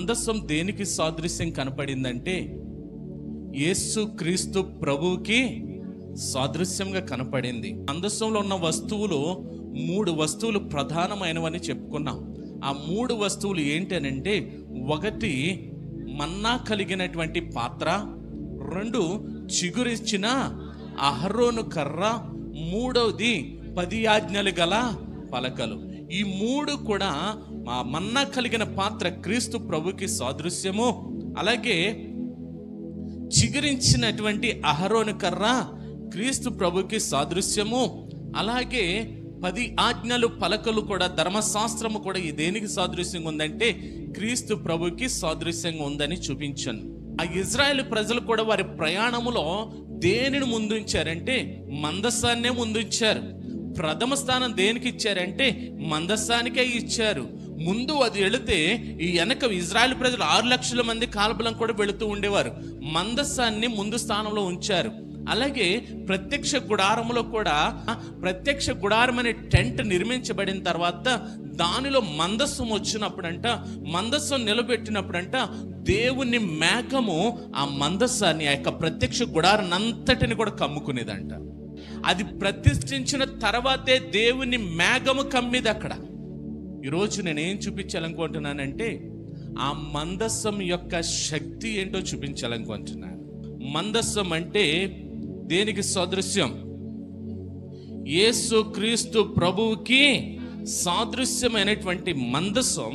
మందసం దేనికి సాదృశ్యం కనపడిందంటే యేసు క్రీస్తు ప్రభువుకి సాదృశ్యంగా కనపడింది. మందసంలో ఉన్న వస్తువులు 3 వస్తువులు ప్రధానమైనవని చెప్పుకున్నాం. ఆ 3 వస్తువులు ఏంటనంటే, 1 మన్నా కలిగినటువంటి పాత్ర, 2 చిగురిచ్చిన అహరోను కర్ర, 3వది 10 ఆజ్ఞలు గల పలకలు. ఈ 3 కూడా ఆ మన్నా కలిగిన పాత్ర క్రీస్తు ప్రభుకి సాదృశ్యము, అలాగే చిగురించినటువంటి అహరోను కర్ర క్రీస్తు ప్రభుకి సాదృశ్యము, అలాగే 10 ఆజ్ఞలు పలకలు కూడా, ధర్మశాస్త్రము కూడా ఈ దేనికి సాదృశ్యంగా ఉందంటే క్రీస్తు ప్రభుకి సాదృశ్యంగా ఉందని చూపించాను. ఆ ఇజ్రాయేల్ ప్రజలు కూడా వారి ప్రయాణములో దేనిని ముందుంచారంటే మందసాన్నే ముందుంచారు. ప్రథమ స్థానం దేనికి ఇచ్చారంటే మందసానికే ఇచ్చారు. ముందు అది వెళితే ఈ వెనక ఇజ్రాయేల్ ప్రజలు 6 లక్షల మంది కాల్బలం కూడా వెళుతూ ఉండేవారు. మందసాన్ని ముందు స్థానంలో ఉంచారు. అలాగే ప్రత్యక్ష గుడారంలో కూడా ప్రత్యక్ష గుడారం అనే టెంట్ నిర్మించబడిన తర్వాత దానిలో మందస్సం వచ్చినప్పుడంట, మందస్సం నిలబెట్టినప్పుడంట దేవుని మేఘము ఆ మందస్సాన్ని, ఆ యొక్క ప్రత్యక్ష గుడారాన్ని అంతటిని కూడా కమ్ముకునేదంట. అది ప్రతిష్ఠించిన తర్వాతే దేవుని మేఘము కమ్మిది అక్కడ. ఈరోజు నేనేం చూపించాలనుకుంటున్నానంటే ఆ మందస్సం యొక్క శక్తి ఏంటో చూపించాలనుకుంటున్నాను. మందస్సం అంటే దేనికి సాదృశ్యం? యేసు క్రీస్తు ప్రభువుకి సాదృశ్యమైనటువంటి మందస్సం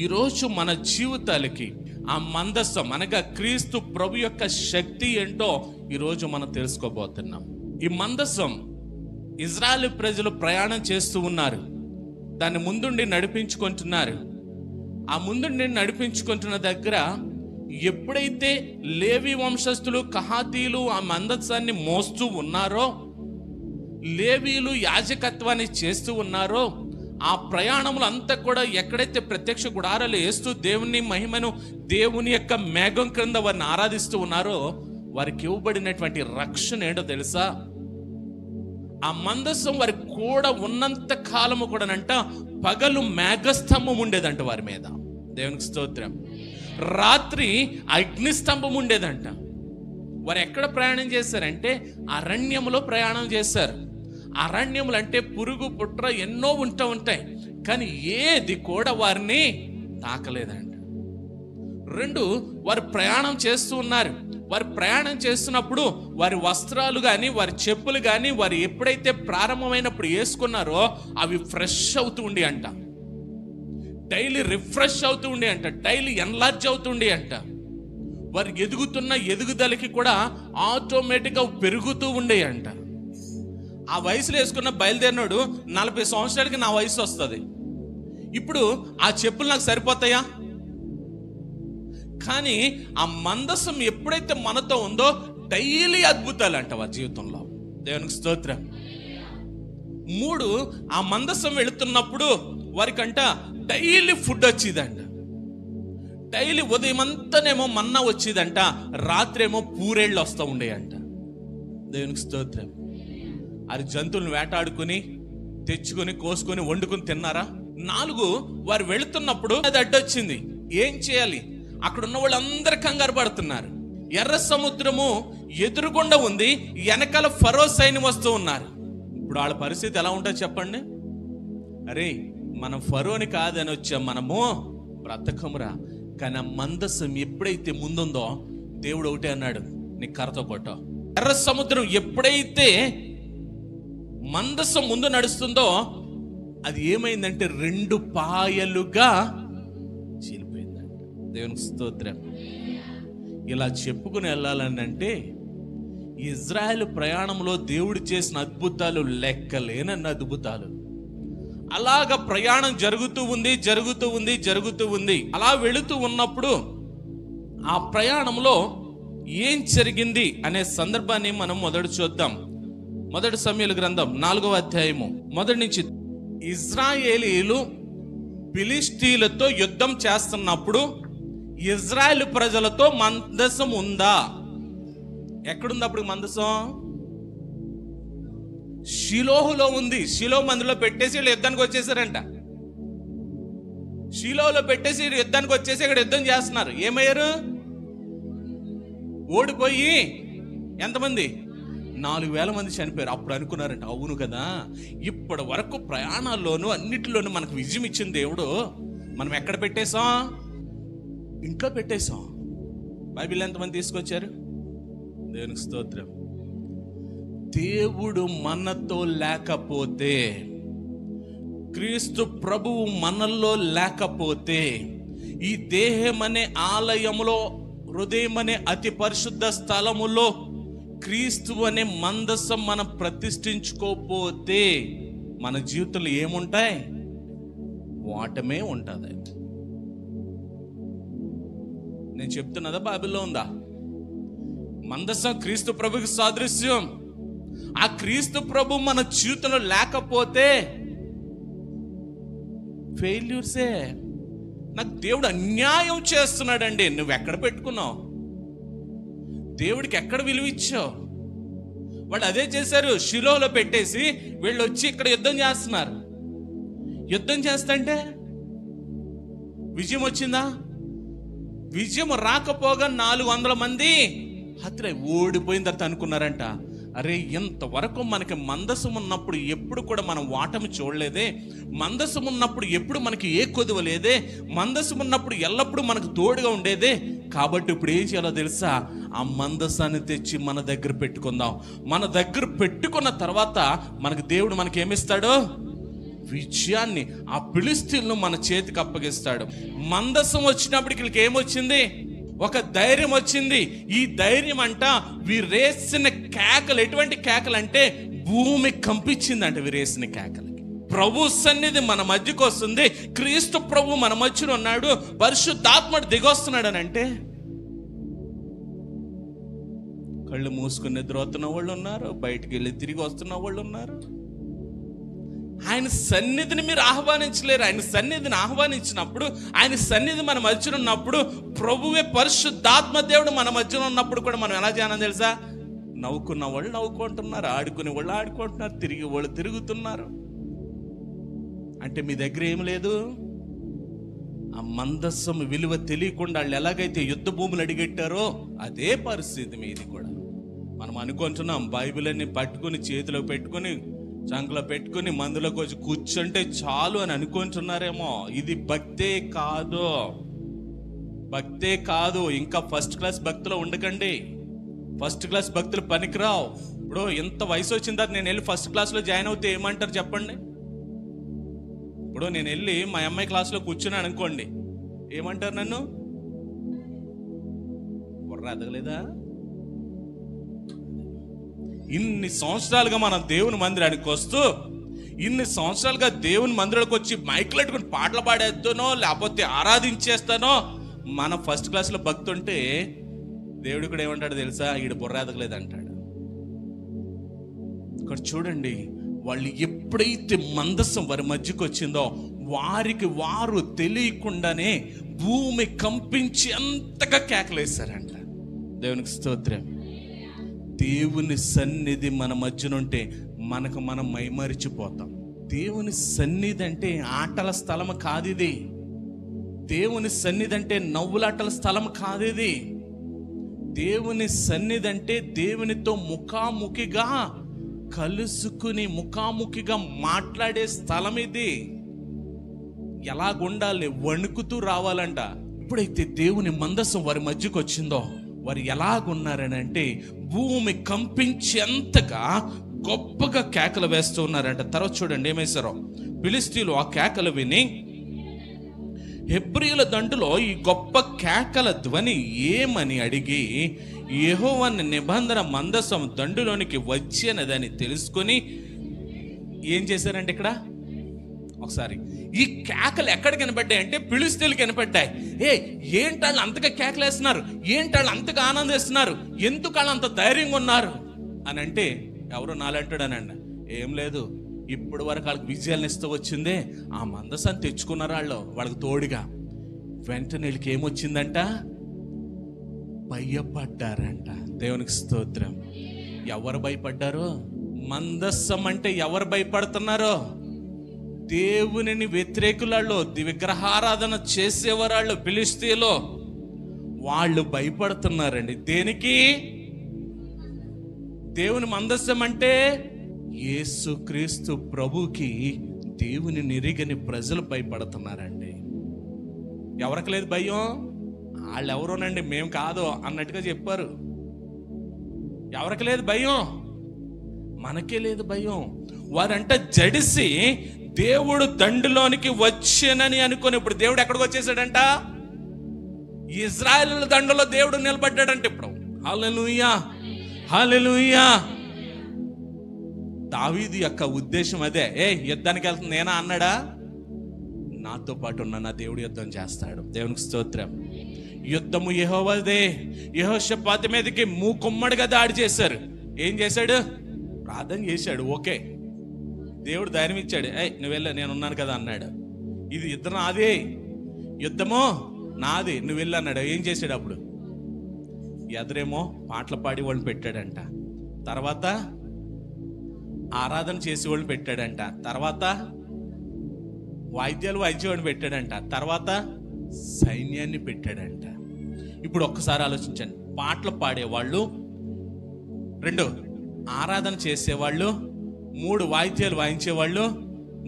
ఈరోజు మన జీవితాలకి, ఆ మందస్సం అనగా క్రీస్తు ప్రభు యొక్క శక్తి ఏంటో ఈరోజు మనం తెలుసుకోబోతున్నాం. ఈ మందస్సం ఇజ్రాయేల్ ప్రజలు ప్రయాణం చేస్తూ ఉన్నారు. దాన్ని ముందుండి నడిపించుకుంటున్నారు. ఆ ముందుండి నడిపించుకుంటున్న దగ్గర ఎప్పుడైతే లేవి వంశస్థులు కహాతీలు ఆ మందస్సాన్ని మోస్తూ ఉన్నారో, లేవీలు యాజకత్వాన్ని చేస్తూ ఉన్నారో, ఆ ప్రయాణములు అంతా కూడా ఎక్కడైతే ప్రత్యక్ష గుడారాలు వేస్తూ దేవుని మహిమను, దేవుని యొక్క మేఘం క్రింద వారిని ఆరాధిస్తూ ఉన్నారో, వారికి ఇవ్వబడినటువంటి రక్షణ ఏంటో తెలుసా? ఆ మందస్సం వారి కూడా ఉన్నంత కాలము కూడానంట పగలు మేఘస్తంభం ఉండేదంట వారి మీద. దేవునికి స్తోత్రం. రాత్రి అగ్నిస్తంభం ఉండేదంట. వారు ఎక్కడ ప్రయాణం చేశారంటే అరణ్యములో ప్రయాణం చేశారు. అరణ్యములు అంటే పురుగు పుట్ర ఎన్నో ఉంటాయి, కానీ ఏది కూడా వారిని తాకలేదంట. 2, వారు ప్రయాణం చేస్తూ ఉన్నారు. వారు ప్రయాణం చేస్తున్నప్పుడు వారి వస్త్రాలు కానీ వారి చెప్పులు కానీ వారు ఎప్పుడైతే ప్రారంభమైనప్పుడు వేసుకున్నారో అవి ఫ్రెష్ అవుతూ ఉండి అంట, డైలీ రిఫ్రెష్ అవుతూ ఉండి అంట, డైలీ ఎన్లార్జ్ అవుతుండే అంట. వారు ఎదుగుతున్న ఎదుగుదలకి కూడా ఆటోమేటిక్గా పెరుగుతూ ఉండే అంట. ఆ వయసులో వేసుకున్న బయలుదేరినాడు 40 సంవత్సరాలకి నా వయసు వస్తుంది. ఇప్పుడు ఆ చెప్పులు నాకు సరిపోతాయా? కానీ ఆ మందసం ఎప్పుడైతే మనతో ఉందో డైలీ అద్భుతాలు అంట వారి జీవితంలో. దేవునికి స్తోత్రం. 3, ఆ మందసం వెళుతున్నప్పుడు వారికంట డైలీ ఫుడ్ వచ్చేదంట. డైలీ ఉదయం అంతానేమో మన్నా వచ్చేదంట, రాత్రేమో పూరేళ్ళు వస్తూ ఉండేయంట. దేవునికి స్తోత్రం. అది జంతువులను వేటాడుకుని తెచ్చుకొని కోసుకొని వండుకుని తిన్నారా? 4, వారు వెళుతున్నప్పుడు అది అడ్డొచ్చింది. ఏం చేయాలి? అక్కడ ఉన్న వాళ్ళందరూ కంగారు పడుతున్నారు. ఎర్ర సముద్రము ఎదురుగుండా ఉంది, వెనకాల ఫరో సైన్యం వస్తూ ఉన్నారు. ఇప్పుడు వాళ్ళ పరిస్థితి ఎలా ఉంటుందో చెప్పండి. అరే, మనం ఫరోని కాదని వచ్చాం, మనము బ్రతకమురా. కానీ ఆ మందసం ఎప్పుడైతే ముందుందో దేవుడు ఒకటే అన్నాడు, నీ కర్రతో కొట్టో. ఎర్ర సముద్రం ఎప్పుడైతే మందసం ముందు నడుస్తుందో అది ఏమైందంటే 2 పాయలుగా చీలిపోయిందంట. దేవునికి స్తోత్రం. ఇలా చెప్పుకుని వెళ్ళాలని అంటే ఇజ్రాయెల్ ప్రయాణంలో దేవుడు చేసిన అద్భుతాలు లెక్కలేనన్న అద్భుతాలు. అలాగ ప్రయాణం జరుగుతూ ఉంది. అలా వెళుతూ ఉన్నప్పుడు ఆ ప్రయాణంలో ఏం జరిగింది అనే సందర్భాన్ని మనం మొదట చూద్దాం. 1 సమూయేలు గ్రంథం 4వ అధ్యాయము 1 నుంచి. ఇజ్రాయేలీలు ఫిలిష్తీయులతో యుద్ధం చేస్తున్నప్పుడు ఇజ్రాయేల్ ప్రజలతో మందసం ఉందా? ఎక్కడుంది అప్పుడు మందసం? షిలోహులో ఉంది. షిలో మందిలో పెట్టేసి వీళ్ళు యుద్ధానికి వచ్చేసారంట. షీలోలో పెట్టేసి యుద్ధానికి వచ్చేసి ఇక్కడ యుద్ధం చేస్తున్నారు. ఏమయ్యారు? ఓడిపోయి ఎంతమంది? 4,000 మంది చనిపోయారు. అప్పుడు అనుకున్నారంట, అవును కదా, ఇప్పటి వరకు ప్రయాణాల్లోనూ అన్నిటిలోనూ మనకు విజయం ఇచ్చిన దేవుడు మనం ఎక్కడ పెట్టేశాం? ఇంట్లో పెట్టేశాం. బైబిల్ ఎంతమంది తీసుకొచ్చారు? దేవునికి స్తోత్రం. దేవుడు మనతో లేకపోతే, క్రీస్తు ప్రభువు మనల్లో లేకపోతే, ఈ దేహం అనే ఆలయములో, హృదయం అనే అతి పరిశుద్ధ స్థలములో క్రీస్తు అనే మందసం మనం ప్రతిష్ఠించుకోకపోతే మన జీవితంలో ఏముంటాయి? వాటమే ఉంటుంది. నేను చెప్తున్నదా బైబిల్లో ఉందా? మందసం క్రీస్తు ప్రభుకి సాదృశ్యం. ఆ క్రీస్తు ప్రభు మన జీవితంలో లేకపోతే ఫెయిల్యూర్సే. నాకు దేవుడు అన్యాయం చేస్తున్నాడండి. నువ్వు ఎక్కడ పెట్టుకున్నావు? దేవుడికి ఎక్కడ విలువ ఇచ్చావు? వాళ్ళు అదే చేశారు, షిలోలో పెట్టేసి వీళ్ళు వచ్చి ఇక్కడ యుద్ధం చేస్తున్నారు. యుద్ధం చేస్తుంటే విజయం వచ్చిందా? విజయం రాకపోగా 400 మంది హత్య ఓడిపోయిన తర్వాత అనుకున్నారంట, అరే ఇంతవరకు మనకి మందసం ఉన్నప్పుడు ఎప్పుడు కూడా మనం వాటమి చూడలేదే, మందసం ఉన్నప్పుడు ఎప్పుడు మనకి ఏ కొదువ లేదే, మందసం ఉన్నప్పుడు ఎల్లప్పుడూ మనకు తోడుగా ఉండేదే, కాబట్టి ఇప్పుడు ఏం చేయాలో తెలుసా? ఆ మందసాన్ని తెచ్చి మన దగ్గర పెట్టుకుందాం. మన దగ్గర పెట్టుకున్న తర్వాత మనకు దేవుడు మనకి ఏమిస్తాడు? విజయాన్ని, ఆ ఫిలిష్తీయులను మన చేతికి అప్పగిస్తాడు. మందసం వచ్చినప్పటికి వీళ్ళకి ఏమొచ్చింది? ఒక ధైర్యం వచ్చింది. ఈ ధైర్యం అంట వీరేసిన కేకలు, ఎటువంటి కేకలు అంటే భూమి కంపించిందంట వీరేసిన కేకలకి. ప్రభు సన్నిధి మన మధ్యకు వస్తుంది. క్రీస్తు ప్రభు మన మధ్యలో ఉన్నాడు. పరిశుద్ధాత్ముడు దిగొస్తున్నాడు అని అంటే కళ్ళు మూసుకుని నిద్రపోతున్న వాళ్ళు ఉన్నారు, బయటికి వెళ్ళి తిరిగి వస్తున్న వాళ్ళు ఉన్నారు. ఆయన సన్నిధిని మీరు ఆహ్వానించలేరు. ఆయన సన్నిధిని ఆహ్వానించినప్పుడు, ఆయన సన్నిధి మన మధ్యలో ఉన్నప్పుడు, ప్రభువే పరిశుద్ధాత్మ దేవుడు మన మధ్యలో ఉన్నప్పుడు కూడా మనం ఎలా చేయాలని తెలుసా? నవ్వుకున్న వాళ్ళు నవ్వుకుంటున్నారు, ఆడుకునే వాళ్ళు ఆడుకుంటున్నారు, తిరిగి వాళ్ళు తిరుగుతున్నారు. అంటే మీ దగ్గర ఏం లేదు. ఆ మందస్సం విలువ తెలియకుండా వాళ్ళు ఎలాగైతే యుద్ధ భూములు అడిగెట్టారో అదే పరిస్థితి మీది కూడా. మనం అనుకుంటున్నాం బైబిల్ అన్ని పట్టుకుని చేతిలో పెట్టుకుని చంకలో పెట్టుకుని మందులోకి వచ్చి కూర్చుంటే చాలు అని అనుకుంటున్నారేమో. ఇది భక్తే కాదు, భక్తే కాదు. ఇంకా ఫస్ట్ క్లాస్ భక్తులు ఉండకండి. ఫస్ట్ క్లాస్ భక్తులు పనికిరావు. ఇప్పుడు ఎంత వయసు వచ్చిన తర్వాత నేను వెళ్ళి ఫస్ట్ క్లాస్లో జాయిన్ అవుతే ఏమంటారు చెప్పండి? ఇప్పుడు నేను వెళ్ళి మా అమ్మాయి క్లాస్లో కూర్చున్నాను అనుకోండి, ఏమంటారు నన్ను? బుర్ర ఎదగలేదా? ఇన్ని సంవత్సరాలుగా మనం దేవుని మందిరానికి వస్తూ, ఇన్ని సంవత్సరాలుగా దేవుని మందిరానికి వచ్చి మైకులు పెట్టుకుని పాటలు పాడేస్తానో లేకపోతే ఆరాధించేస్తానో, మన ఫస్ట్ క్లాస్లో భక్తి ఉంటే దేవుడు కూడా ఏమంటాడు తెలుసా? ఈడు బుర్ర ఎదగలేదు అంటాడు. ఇక్కడ చూడండి, వాళ్ళు ఎప్పుడైతే మందసం వారి మధ్యకు వచ్చిందో వారికి వారు తెలియకుండానే భూమి కంపించి అంతగా కేకలేశారంట. దేవునికి స్తోత్రం. దేవుని సన్నిధి మన మధ్యనుంటే మనకు మనం మైమరిచిపోతాం. దేవుని సన్నిధి అంటే ఆటల స్థలం కాదు ఇది. దేవుని సన్నిధి అంటే నవ్వులాటల స్థలం కాదు ఇది. దేవుని సన్నిధి అంటే దేవునితో ముఖాముఖిగా కలుసుకుని ముఖాముఖిగా మాట్లాడే స్థలం ఇది. ఎలాగుండాలి? వణుకుతూ రావాలంట. ఎప్పుడైతే దేవుని మందసం వారి మధ్యకు వచ్చిందో వారు ఎలాగున్నారని అంటే భూమి కంపించేంతగా గొప్పగా కేకలు వేస్తూ ఉన్నారంట. తర్వాత చూడండి ఏమేశారో. ఫిలిష్తీయులు ఆ కేకలు విని హెబ్రీయుల దండులో ఈ గొప్ప కేకల ధ్వని ఏమని అడిగి యెహోవా నిబంధన మందసం దండులోనికి వచ్చినదని తెలుసుకొని ఏం చేశారంటే, ఇక్కడ ఒకసారి ఈ కేకలు ఎక్కడ కనపడ్డాయి అంటే ఫిలిష్తీయులు కనపడ్డాయి. ఏంటి వాళ్ళు అంతగా కేకలేస్తున్నారు? ఏంటి వాళ్ళు అంతగా ఆనందిస్తున్నారు? ఎందుకు వాళ్ళు అంత ధైర్యంగా ఉన్నారు అని అంటే, ఎవరు నాలంటాడనండి, ఏం లేదు, ఇప్పుడు వరకు వాళ్ళకి విజయాలను ఇస్తూ వచ్చిందే ఆ మందసాన్ని తెచ్చుకున్నారు వాళ్ళకి తోడుగా. వెంటనే వీళ్ళకి ఏమొచ్చిందంట? భయపడ్డారంట. దేవునికి స్తోత్రం. ఎవరు భయపడ్డారు? మందస్సం అంటే ఎవరు భయపడుతున్నారు? దేవునిని వ్యతిరేకులలో, విగ్రహారాధన చేసేవాళ్ళు ఫిలిష్తీయులు, వాళ్ళు భయపడుతున్నారండి. దేనికి? దేవుని మందసం అంటే యేసుక్రీస్తు ప్రభుకి దేవుని నిరిగని ప్రజలు భయపడుతున్నారండి. ఎవరికి లేదు భయం? వాళ్ళు ఎవరోనండి, మేము కాదు అన్నట్టుగా చెప్పారు. ఎవరికి లేదు భయం? మనకే లేదు భయం. వారంట జడిసి దేవుడు దండులోనికి వచ్చానని అనుకుని, ఇప్పుడు దేవుడు ఎక్కడికి వచ్చేసాడంట? ఇజ్రాయేలు దండులో దేవుడు నిలబడ్డాడంట ఇప్పుడు. హల్లెలూయా, హల్లెలూయా. దావీదు యొక్క ఉద్దేశం అదే. యుద్ధానికి వెళ్తుంది నేనా అన్నాడా? నాతో పాటు ఉన్న నా దేవుడు యుద్ధం చేస్తాడు. దేవునికి స్తోత్రం. యుద్ధము యెహోవాదే. యెహోషాపాతు మీదకి మూకుమ్మడిగా దాడి చేశారు. ఏం చేశాడు? ప్రార్థన చేశాడు. ఓకే, దేవుడు ధైర్యం ఇచ్చాడు. నువ్వు వెళ్ళా, నేను ఉన్నాను కదా అన్నాడు. ఇది యుద్ధం నాదే, యుద్ధము నాది, నువ్వు వెళ్ళి అన్నాడు. ఏం చేశాడు? అప్పుడు ఎదురేమో పాటలు పాడి వాళ్ళని పెట్టాడంట. తర్వాత ఆరాధన చేసేవాళ్ళు పెట్టాడంట. తర్వాత వాయిద్యాలు వాయించేవాడిని పెట్టాడంట. తర్వాత సైన్యాన్ని పెట్టాడంట. ఇప్పుడు ఒక్కసారి ఆలోచించండి. పాటలు పాడేవాళ్ళు, 2 ఆరాధన చేసేవాళ్ళు, 3 వాయిద్యాలు వాయించేవాళ్ళు,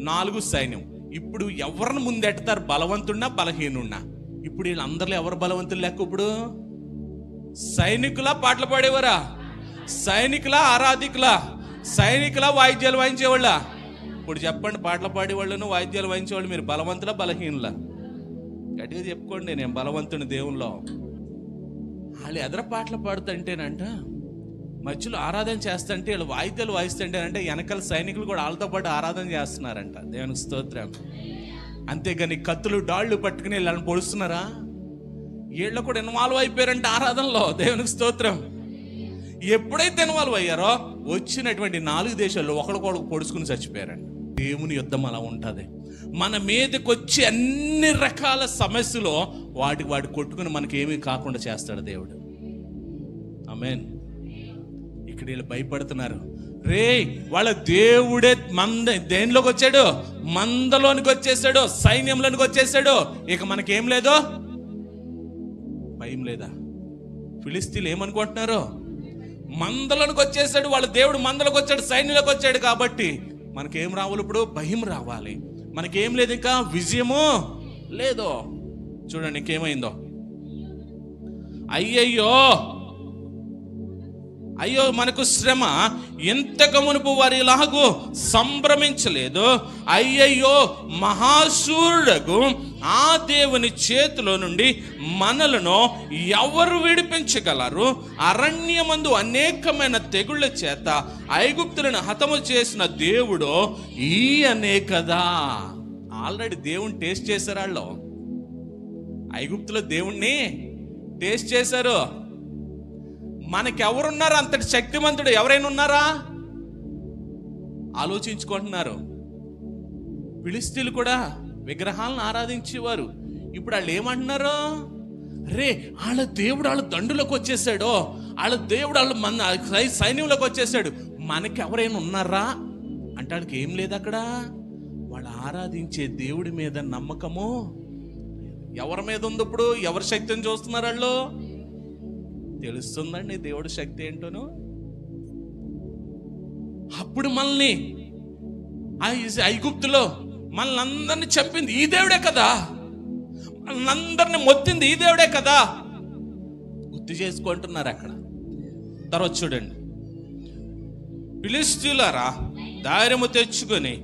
4 సైన్యం. ఇప్పుడు ఎవరిని ముందెడతారు? బలవంతున్నా బలహీనున్నా? ఇప్పుడు వీళ్ళందరిలో ఎవరు బలవంతులు లెక్క? ఇప్పుడు సైనికులా పాటలు పాడేవారా? సైనికులా ఆరాధికులా? సైనికులా వాయిద్యాలు వాయించేవాళ్ళ? ఇప్పుడు చెప్పండి, పాటలు పాడేవాళ్ళను వాయిద్యాలు వాయించేవాళ్ళు మీరు బలవంతులా బలహీనులా? గట్టిగా చెప్పుకోండి. నేను బలవంతుని దేవుల్లో. వాళ్ళు ఎదర పాటలు పాడుతుంటేనంట, మధ్యలో ఆరాధన చేస్తుంటే, వీళ్ళు వాయిద్యాలు వాయిస్తుంటేనంటే వెనకాల సైనికులు కూడా వాళ్ళతో పాటు ఆరాధన చేస్తున్నారంట. దేవునికి స్తోత్రం. అంతేగాని కత్తులు డాళ్ళు పట్టుకుని వీళ్ళని పొడుస్తున్నారా? వీళ్ళు కూడా ఇన్వాల్వ్ అయిపోయారంట ఆరాధనలో. దేవునికి స్తోత్రం. ఎప్పుడైతే ఇన్వాల్వ్ అయ్యారో వచ్చినటువంటి 4 దేశాల్లో ఒకరికొకరు పొడుచుకుని చచ్చిపోయారండి. దేవుని యుద్ధం అలా ఉంటుంది. మన మీదకి వచ్చి అన్ని రకాల సమస్యలు వాడు కొట్టుకుని మనకి ఏమీ కాకుండా చేస్తాడు దేవుడు. ఆమేన్. ఇక్కడ వీళ్ళు భయపడుతున్నారు. వాళ్ళ దేవుడే దేనిలోకి వచ్చాడు? మందలోనికి వచ్చేసాడు, సైన్యంలోనికి వచ్చేసాడు. ఇక మనకేం లేదు, భయం లేదా? ఫిలిష్తీయులు ఏమనుకుంటున్నారు? మందలోనికి వచ్చేసాడు, వాళ్ళ దేవుడు మందలోకి వచ్చాడు, సైన్యంలోకి వచ్చాడు. కాబట్టి మనకేం రావాలి? ఇప్పుడు భయం రావాలి. మనకేం లేదు, ఇంకా విజయము లేదు. చూడండి ఇంకేమైందో. అయ్యో మనకు శ్రమ, ఎంతకు మునుపు వారి ఇలాగూ సంభ్రమించలేదు. అయ్యయ్యో మహాశూరుడగు ఆ దేవుని చేతిలో నుండి మనలను ఎవరు విడిపించగలరు? అరణ్యమందు అనేకమైన తెగుళ్ళ చేత ఐగుప్తులను హతము చేసిన దేవుడు ఈయనే కదా. ఆల్రెడీ దేవుని టేస్ట్ చేశారు వాళ్ళు. ఐగుప్తులో దేవుణ్ణి టేస్ట్ చేశారు. మనకెవరున్నారు అంతటి శక్తిమంతుడు? ఎవరైనా ఉన్నారా? ఆలోచించుకుంటున్నారు. ఫిలిష్తీయులు కూడా విగ్రహాలను ఆరాధించేవారు. ఇప్పుడు వాళ్ళు ఏమంటున్నారు? వాళ్ళ దేవుడు వాళ్ళ దండులోకి వచ్చేసాడు, వాళ్ళ దేవుడు వాళ్ళ మన సైన్యంలోకి వచ్చేసాడు, మనకెవరైనా ఉన్నారా అంటే వాళ్ళకి ఏం లేదు. అక్కడ వాళ్ళు ఆరాధించే దేవుడి మీద నమ్మకము ఎవరి మీద ఉంది? ఇప్పుడు ఎవరి శక్తిని చూస్తున్నారు వాళ్ళు? తెలుస్తుందండి దేవుడి శక్తి ఏంటోను. అప్పుడు మనల్ని ఐగుప్తులో మనల్ని అందరినీ చంపింది ఈ దేవుడే కదా, మనల్ని అందరినీ మొత్తింది ఈ దేవుడే కదా గుర్తు చేసుకుంటున్నారు అక్కడ. తర్వాత చూడండి, ఫిలిష్తీయులారా ధైర్యము తెచ్చుకొని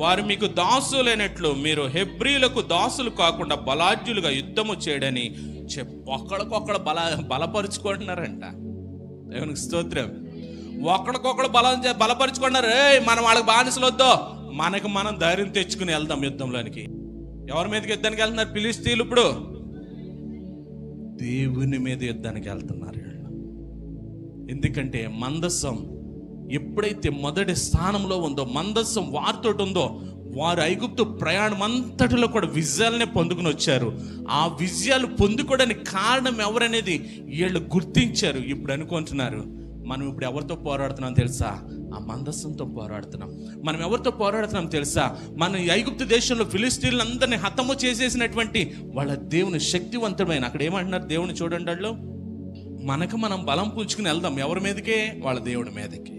వారు మీకు దాసులైనట్లు మీరు హెబ్రీలకు దాసులు కాకుండా బలాఢ్యులుగా యుద్ధము చేయడని ఒకళ్ళకొకళ్ళు బలపరుచుకుంటున్నారంట. దేవునికి స్తోత్రం. ఒకళ్ళకొకళ్ళు బలపరుచుకుంటున్నారు. మనం వాళ్ళకి బానిసలు వద్దో, మనకు మనం ధైర్యం తెచ్చుకుని వెళ్దాం యుద్ధంలోనికి. ఎవరి మీదకి యుద్ధానికి వెళ్తున్నారు ఫిలిష్తీయులు? ఇప్పుడు దేవుని మీద యుద్ధానికి వెళ్తున్నారు. ఎందుకంటే మందసం ఎప్పుడైతే మొదటి స్థానంలో ఉందో, మందసం వారితో ఉందో, వారు ఐగుప్తు ప్రయాణం అంతటిలో కూడా విజయాలనే పొందుకుని వచ్చారు. ఆ విజయాలు పొందుకోవడానికి కారణం ఎవరనేది వీళ్ళు గుర్తించారు. ఇప్పుడు అనుకుంటున్నారు, మనం ఇప్పుడు ఎవరితో పోరాడుతున్నాం తెలుసా? ఆ మందస్సంతో పోరాడుతున్నాం. మనం ఎవరితో పోరాడుతున్నాం తెలుసా? మన ఐగుప్తు దేశంలో ఫిలిస్తీన్లందరినీ హతము చేసేసినటువంటి వాళ్ళ దేవుని శక్తివంతమైన, అక్కడ ఏమంటున్నారు దేవుని చూడండి, వాళ్ళు మనకు మనం బలం పుంజుకుని వెళ్దాం ఎవరి మీదకే? వాళ్ళ దేవుడి మీదకి,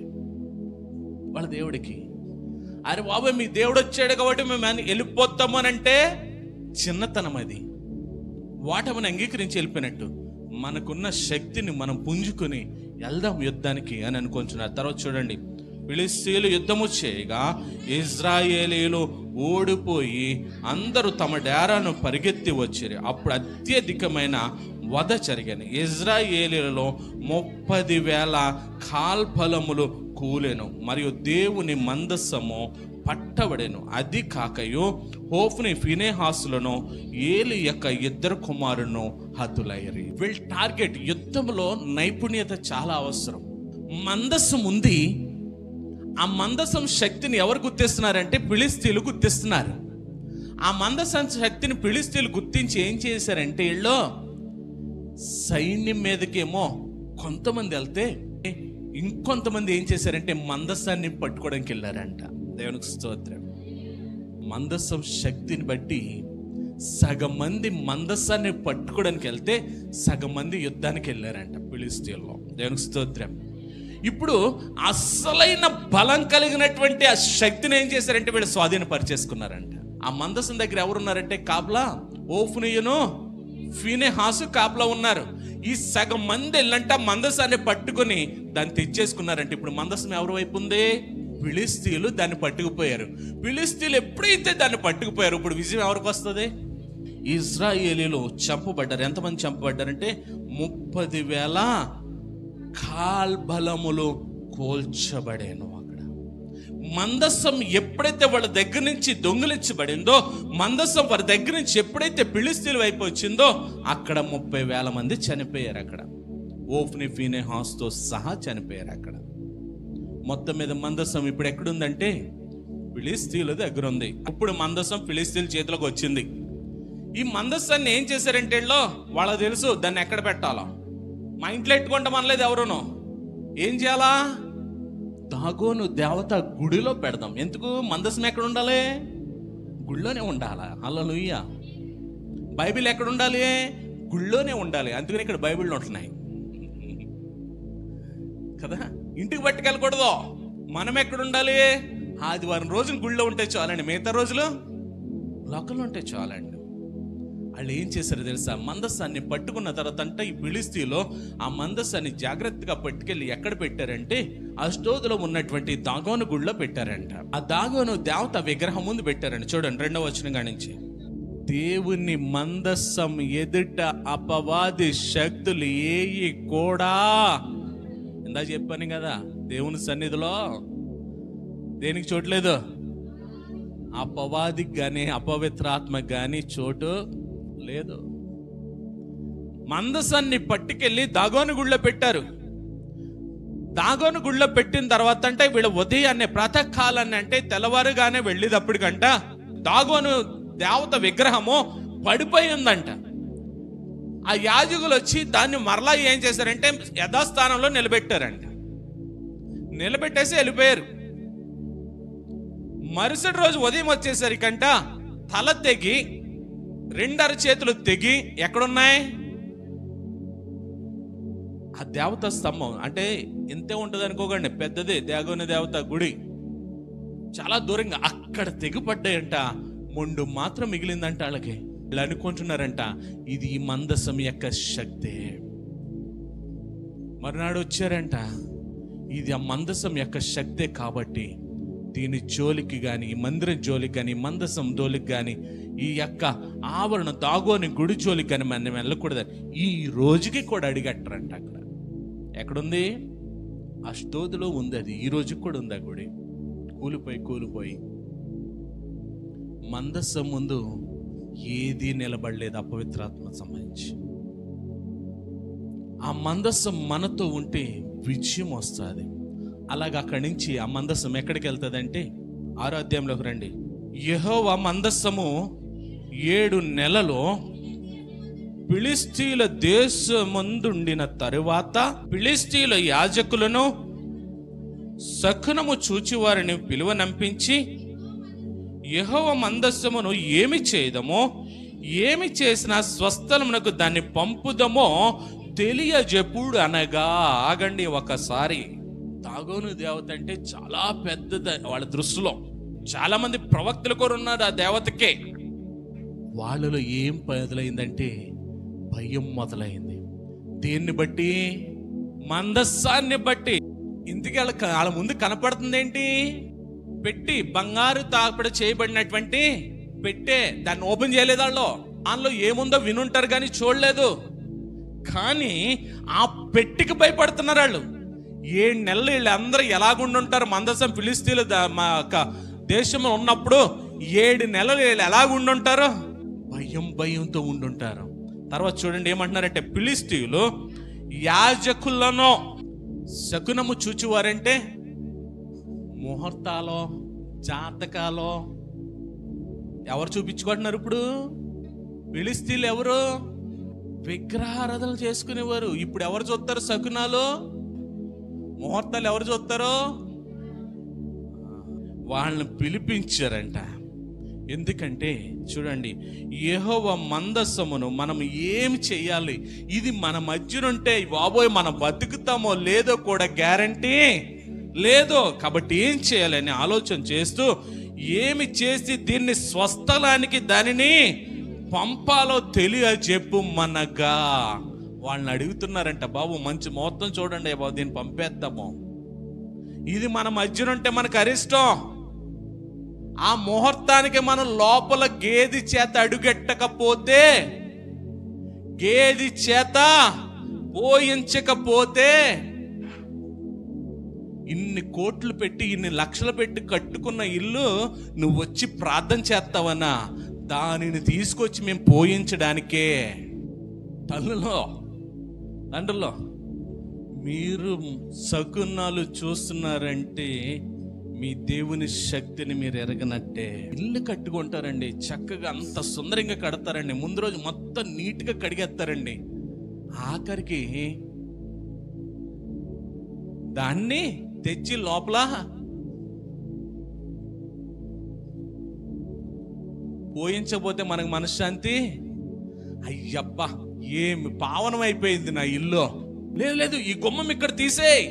వాళ్ళ దేవుడికి. అరే బాబు మీ దేవుడు వచ్చాడు కాబట్టి మేము వెళ్ళిపోతాము అని అంటే చిన్నతనం, అది వాటమని అంగీకరించి వెళ్ళిపోయినట్టు. మనకున్న శక్తిని మనం పుంజుకొని వెళ్దాం యుద్ధానికి అని అనుకుంటున్నారు. తర్వాత చూడండి, ఫిలిష్తీయులు యుద్ధము చేయగా ఇజ్రాయేలీలు ఓడిపోయి అందరూ తమ డేరాను పరిగెత్తి వచ్చిరి. అప్పుడు అత్యధికమైన వధ జరిగాను. ఇజ్రాయేలీలలో 30,000 కాల్ఫలములు కూలెను, మరియు దేవుని మందస్సము పట్టబడెను. అది కాకయు హోఫ్ని ఫినెహాసులను ఏలి యొక్క 2 కుమారులను హతులయ్యారు. వీళ్ళ టార్గెట్ యుద్ధంలో నైపుణ్యత చాలా అవసరం. మందస్సం ఉంది. ఆ మందసం శక్తిని ఎవరు గుర్తిస్తున్నారంటే ఫిలిష్తీయులు గుర్తిస్తున్నారు. ఆ మందసం శక్తిని ఫిలిష్తీయులు గుర్తించి ఏం చేశారంటే, వీళ్ళు సైన్యం మీదకేమో కొంతమంది వెళ్తే ఇంకొంతమంది ఏం చేశారంటే మందస్సాన్ని పట్టుకోవడానికి వెళ్ళారంట. దేవునికి స్తోత్రం. మందస్సం శక్తిని బట్టి సగం మంది మందస్సాన్ని పట్టుకోవడానికి వెళ్తే సగం మంది యుద్ధానికి వెళ్ళారంట ఫిలిష్తీయుల్లో. దేవునికి స్తోత్రం. ఇప్పుడు అసలైన బలం కలిగినటువంటి ఆ శక్తిని ఏం చేశారంటే వీళ్ళు స్వాధీనపరిచేసుకున్నారంట. ఆ మందసం దగ్గర ఎవరున్నారంటే కాపలా ఓఫ్నియును ఫినెహాసు కాపలా ఉన్నారు. ఈ సగం మంది వెళ్ళంట మందసాన్ని పట్టుకొని దాన్ని తెచ్చేసుకున్నారంటే ఇప్పుడు మందసం ఎవరి వైపు ఉంది? ఫిలిష్తీయులు దాన్ని పట్టుకుపోయారు. ఫిలిష్తీయులు ఎప్పుడైతే దాన్ని పట్టుకుపోయారు ఇప్పుడు విజయం ఎవరికి వస్తుంది? ఇజ్రాయేలీలు చంపబడ్డారు. ఎంతమంది చంపబడ్డారంటే 30,000 కాల్బలములు కోల్చబడేను. అక్కడ మందస్సం ఎప్పుడైతే వాళ్ళ దగ్గర నుంచి దొంగిలించబడిందో, మందస్సం వారి దగ్గర నుంచి ఎప్పుడైతే ఫిలిష్తీయుల వైపు వచ్చిందో అక్కడ 30,000 మంది చనిపోయారు. అక్కడ ఓఫ్ని ఫినెహాస్తో సహా చనిపోయారు. అక్కడ మొత్తం మీద మందస్సం ఇప్పుడు ఎక్కడుందంటే ఫిలిష్తీయుల దగ్గర ఉంది. ఇప్పుడు మందస్సం ఫిలిష్తీయుల చేతిలోకి వచ్చింది. ఈ మందస్సాన్ని ఏం చేశారంటే వాళ్ళకి తెలుసు దాన్ని ఎక్కడ పెట్టాలో. మా ఇంట్లో ఎట్టుకుంటాం అనలేదు ఎవరునో. ఏం చేయాలా? దాగోను దేవత గుడిలో పెడదాం. ఎందుకు? మందసం ఎక్కడ ఉండాలి? గుడిలోనే ఉండాలా. హల్లెలూయా. బైబిల్ ఎక్కడ ఉండాలి? గుడిలోనే ఉండాలి. అందుకని ఇక్కడ బైబిల్లో ఉంటున్నాయి కదా. ఇంటికి పట్టుకెళ్ళకూడదు. మనం ఎక్కడ ఉండాలి? ఆదివారం రోజున గుడిలో ఉంటే చాలండి, మిగతా రోజులు లోకల్లో ఉంటే చాలండి. వాళ్ళు ఏం చేశారో తెలుసా? మందస్సాన్ని పట్టుకున్న తర్వాత అంటే ఈ ఫిలిష్తీయులో ఆ మందస్సాన్ని జాగ్రత్తగా పట్టుకెళ్ళి ఎక్కడ పెట్టారంటే అష్డోదులో ఉన్నటువంటి దాగోను గుడిలో పెట్టారంట. ఆ దాగోను దేవత విగ్రహం ముందు పెట్టారంట. చూడండి 2వ వచనం కానించి, దేవుని మందస్సం ఎదుట అపవాది శక్తులు ఏయి కూడా, ఇందా చెప్పాను కదా, దేవుని సన్నిధిలో దేనికి చోట్లేదు? అపవాదికి కానీ అపవిత్రాత్మకి కానీ చోటు లేదు. మందసాన్ని పట్టుకెళ్ళి దాగోను గుడిలో పెట్టారు. దాగోను గుడిలో పెట్టిన తర్వాత అంటే వీళ్ళు ఉదయాన్నే ప్రాతకాలాన్ని అంటే తెల్లవారుగానే వెళ్ళేటప్పటికంట దాగోను దేవత విగ్రహము పడిపోయి ఉందంట. ఆ యాజకులు వచ్చి దాన్ని మరలా ఏం చేశారంటే యథాస్థానంలో నిలబెట్టారంట. నిలబెట్టేసి వెళ్ళిపోయారు. మరుసటి రోజు ఉదయం వచ్చేసరికంట తల తెగి 2 అరచేతులు తెగి ఎక్కడున్నాయి? ఆ దేవత స్తంభం అంటే ఎంతే ఉంటుంది అనుకోకండి, పెద్దది దాగోను దేవత గుడి, చాలా దూరంగా అక్కడ తెగిపడ్డాయంట. మొండు మాత్రం మిగిలిందంట. వాళ్ళకి ఇలా అనుకుంటున్నారంట ఇది ఈ మందసం యొక్క శక్తే. మరునాడు వచ్చారంట, ఇది ఆ మందసం యొక్క శక్తే కాబట్టి దీని జోలికి కానీ, ఈ మందిరం జోలికి కానీ, మందసం జోలికి కానీ, ఈ యొక్క ఆవరణ దాగోని గుడి జోలికి కానీ మనం వెళ్ళకూడదని ఈ రోజుకి కూడా అడిగట్టరంట. అక్కడ ఎక్కడుంది? అష్డోదులో ఉంది. అది ఈ రోజుకి కూడా ఉంది. ఆ గుడి కూలిపోయి మందసం ముందు ఏది నిలబడలేదు అపవిత్రాత్మ సంబంధించి. ఆ మందసం మనతో ఉంటే విజయం వస్తుంది. అలాగ అక్కడి నుంచి ఆ మందసం ఎక్కడికి వెళ్తుంది అంటే 6వ అధ్యాయంలోకి రండి. యెహోవా మందస్సము 7 నెలలు ఫిలిష్తీయుల దేశమందుండిన తరువాత ఫిలిష్తీయుల యాజకులను శకునము చూచి వారిని పిలువనంపించి, యెహోవా మందస్సమును ఏమి చేయదమో, ఏమి చేసినా స్వస్థలమునకు దాన్ని పంపుదమో తెలియజెప్పుడు అనగా. ఆగండి ఒకసారి. దాగోను దేవత అంటే చాలా పెద్దది వాళ్ళ దృష్టిలో. చాలా మంది ప్రవక్తలు కూడా ఉన్నారు ఆ దేవతకే. వాళ్ళలో ఏం మొదలైందంటే భయం మొదలైంది. దేన్ని బట్టి? మందస్సాన్ని బట్టి. ఇందుకే వాళ్ళ ముందు కనపడుతుంది ఏంటి? పెట్టి, బంగారు తాపడ చేయబడినటువంటి పెట్టే. దాన్ని ఓపెన్ చేయలేదు వాళ్ళు. దానిలో ఏముందో వినుంటారు కానీ చూడలేదు. కానీ ఆ పెట్టికి భయపడుతున్నారు వాళ్ళు. 7 నెలలు వీళ్ళందరూ ఎలాగుండుంటారు? మందసం ఫిలిస్తీన్లు మా దేశంలో ఉన్నప్పుడు 7 నెలలు వీళ్ళు ఎలాగుండుంటారు? భయంతో ఉండుంటారు. తర్వాత చూడండి ఏమంటున్నారంటే, ఫిలిస్తీయులు యాజకులను శకునము చూచువారంటే ముహూర్తాలో, జాతకాలో ఎవరు చూపించుకుంటున్నారు ఇప్పుడు? ఫిలిస్తీన్లు ఎవరు? విగ్రహారాధనలు చేసుకునేవారు. ఇప్పుడు ఎవరు చూస్తారు శకునాలు, ముహూర్తాలు ఎవరు చూస్తారో? వాళ్ళని పిలిపించారంట. ఎందుకంటే చూడండి, యెహోవా మందస్సమును మనం ఏం చెయ్యాలి? ఇది మన మధ్యనుంటే బాబోయ్ మనం బతుకుతామో లేదో కూడా గ్యారంటీ లేదు. కాబట్టి ఏం చేయాలని ఆలోచన చేస్తూ, ఏమి చేసి దీన్ని స్వస్థలానికి దానిని పంపాలో తెలియజెప్పు మనగా. వాళ్ళని అడుగుతున్నారంట, బాబు మంచి మొత్తం చూడండి బాబు, దీన్ని పంపేద్దాము. ఇది మన మధ్యనుంటే మనకు అరిష్టం. ఆ ముహూర్తానికి మనం లోపల గేది చేత అడుగెట్టకపోతే, గేది చేత పోయించకపోతే, ఇన్ని కోట్లు పెట్టి, ఇన్ని లక్షలు పెట్టి కట్టుకున్న ఇల్లు నువ్వు వచ్చి ప్రార్థన చేస్తావన్నా, దానిని తీసుకొచ్చి మేము పోయించడానికే. తండ్రులో మీరు శకునాలు చూస్తున్నారంటే మీ దేవుని శక్తిని మీరు ఎరగనట్టే. ఇల్లు కట్టుకుంటారండి, చక్కగా అంత సుందరంగా కడతారండి. ముందు రోజు మొత్తం నీట్గా కడిగేస్తారండి. ఆఖరికి దాన్ని తెచ్చి లోపల పోయించకపోతే మనకు మనశ్శాంతి. అయ్యబ్బా ఏమి పావనం అయిపోయింది నా ఇల్లు. లేదు ఈ గుమ్మం ఇక్కడ తీసేయ్,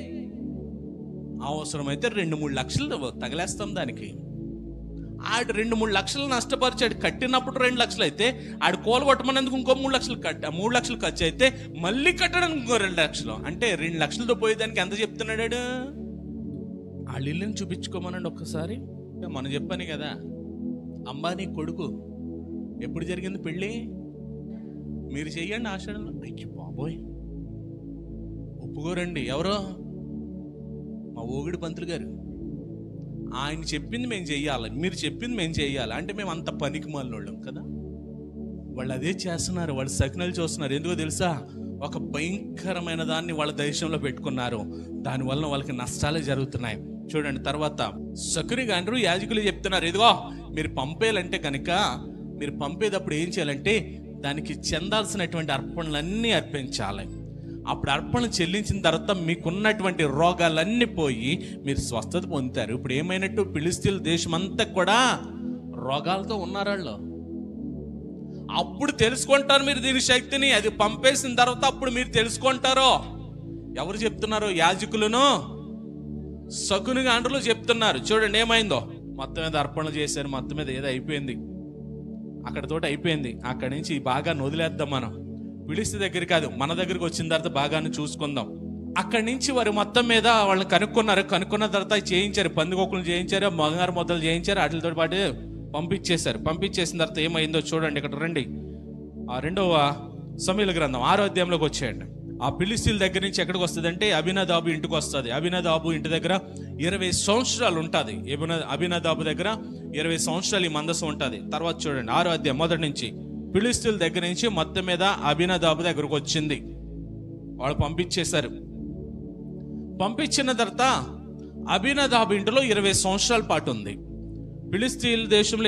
అవసరమైతే 2-3 లక్షలు తగలేస్తాం దానికి. ఆడు 2-3 లక్షలు నష్టపరిచాడు. కట్టినప్పుడు 2 లక్షలు అయితే ఆడు కోలగొట్టమనేందుకు ఇంకో 3 లక్షలు 3 లక్షలు ఖర్చు అయితే మళ్ళీ కట్టడానికి ఇంకో 2 లక్షలు. అంటే 2 లక్షలతో పోయేదానికి ఎంత చెప్తున్నాడు? వాళ్ళ ఇల్లుని చూపించుకోమనండి ఒక్కసారి. మనం చెప్పాను కదా, అంబానీ కొడుకు ఎప్పుడు జరిగింది పెళ్ళి? మీరు చెయ్యండి ఆషాఢంలో. అయ్యి బాబోయ్ ఒప్పుకోరండి. ఎవరో మా ఓగిడి పంతులు గారు. ఆయన చెప్పింది మేము చెయ్యాలి, మీరు చెప్పింది మేము చెయ్యాలి అంటే మేము అంత పనికి మాలినోళ్ళం కదా. వాళ్ళు అదే చేస్తున్నారు. వాళ్ళు శకునాలు చూస్తున్నారు. ఎందుకో తెలుసా? ఒక భయంకరమైన దాన్ని వాళ్ళ దేశంలో పెట్టుకున్నారు. దానివల్ల వాళ్ళకి నష్టాలే జరుగుతున్నాయి. చూడండి తర్వాత శకుని గాండ్రు యాజకులు చెప్తున్నారు, ఇదిగో మీరు పంపేయాలంటే కనుక మీరు పంపేటప్పుడు ఏం చేయాలంటే దానికి చెందాల్సినటువంటి అర్పణలన్నీ అర్పించాలి. అప్పుడు అర్పణ చెల్లించిన తర్వాత మీకున్నటువంటి రోగాలన్నీ పోయి మీరు స్వస్థత పొందుతారు. ఇప్పుడు ఏమైనట్టు? ఫిలిస్తీన్ల దేశం అంతా కూడా రోగాలతో ఉన్నారు వాళ్ళు. అప్పుడు తెలుసుకుంటారు మీరు దీని శక్తిని. అది పంపేసిన తర్వాత అప్పుడు మీరు తెలుసుకుంటారో. ఎవరు చెప్తున్నారు? యాజకులను శకుని గాండ్రులు చెప్తున్నారు. చూడండి ఏమైందో. మొత్తం మీద అర్పణలు చేశారు, మొత్తం మీద ఏదో అయిపోయింది, అక్కడితోటి అయిపోయింది. అక్కడి నుంచి బాగా వదిలేద్దాం మనం. ఫిలిస్తీన్ దగ్గర కాదు, మన దగ్గరికి వచ్చిన తర్వాత బాగానే చూసుకుందాం. అక్కడి నుంచి వారు మొత్తం మీద వాళ్ళని కనుక్కున్నారు. కనుక్కున్న తర్వాత చేయించారు, పందికొక్కులు చేయించారు, బంగారు మొదలు చేయించారు, వాటితో పాటు పంపించేశారు. పంపించేసిన తర్వాత ఏమైందో చూడండి. ఇక్కడ రండి, ఆ 2వ సమూయేలు గ్రంథం 6వ అధ్యాయంలోకి వచ్చేయండి. ఆ ఫిలిస్తీన్ల దగ్గర నుంచి ఎక్కడికి వస్తుంది అంటే అబీనదాబు ఇంటికి వస్తుంది. అబీనదాబు ఇంటి దగ్గర 20 సంవత్సరాలు ఉంటుంది. అబీనదాబు దగ్గర 20 సంవత్సరాలు ఈ మందసం ఉంటుంది. తర్వాత చూడండి 6వ అధ్యాయం మొదటి నుంచి ఫిలిస్తీన్ల దగ్గర నుంచి మొత్తం మీద అబీనదాబు దగ్గరకు వచ్చింది. వాళ్ళు పంపించేశారు. పంపించిన తర్వాత అబీనదాబు ఇంటిలో 20 సంవత్సరాల పాటు ఉంది. ఫిలిస్తీన్ల దేశంలో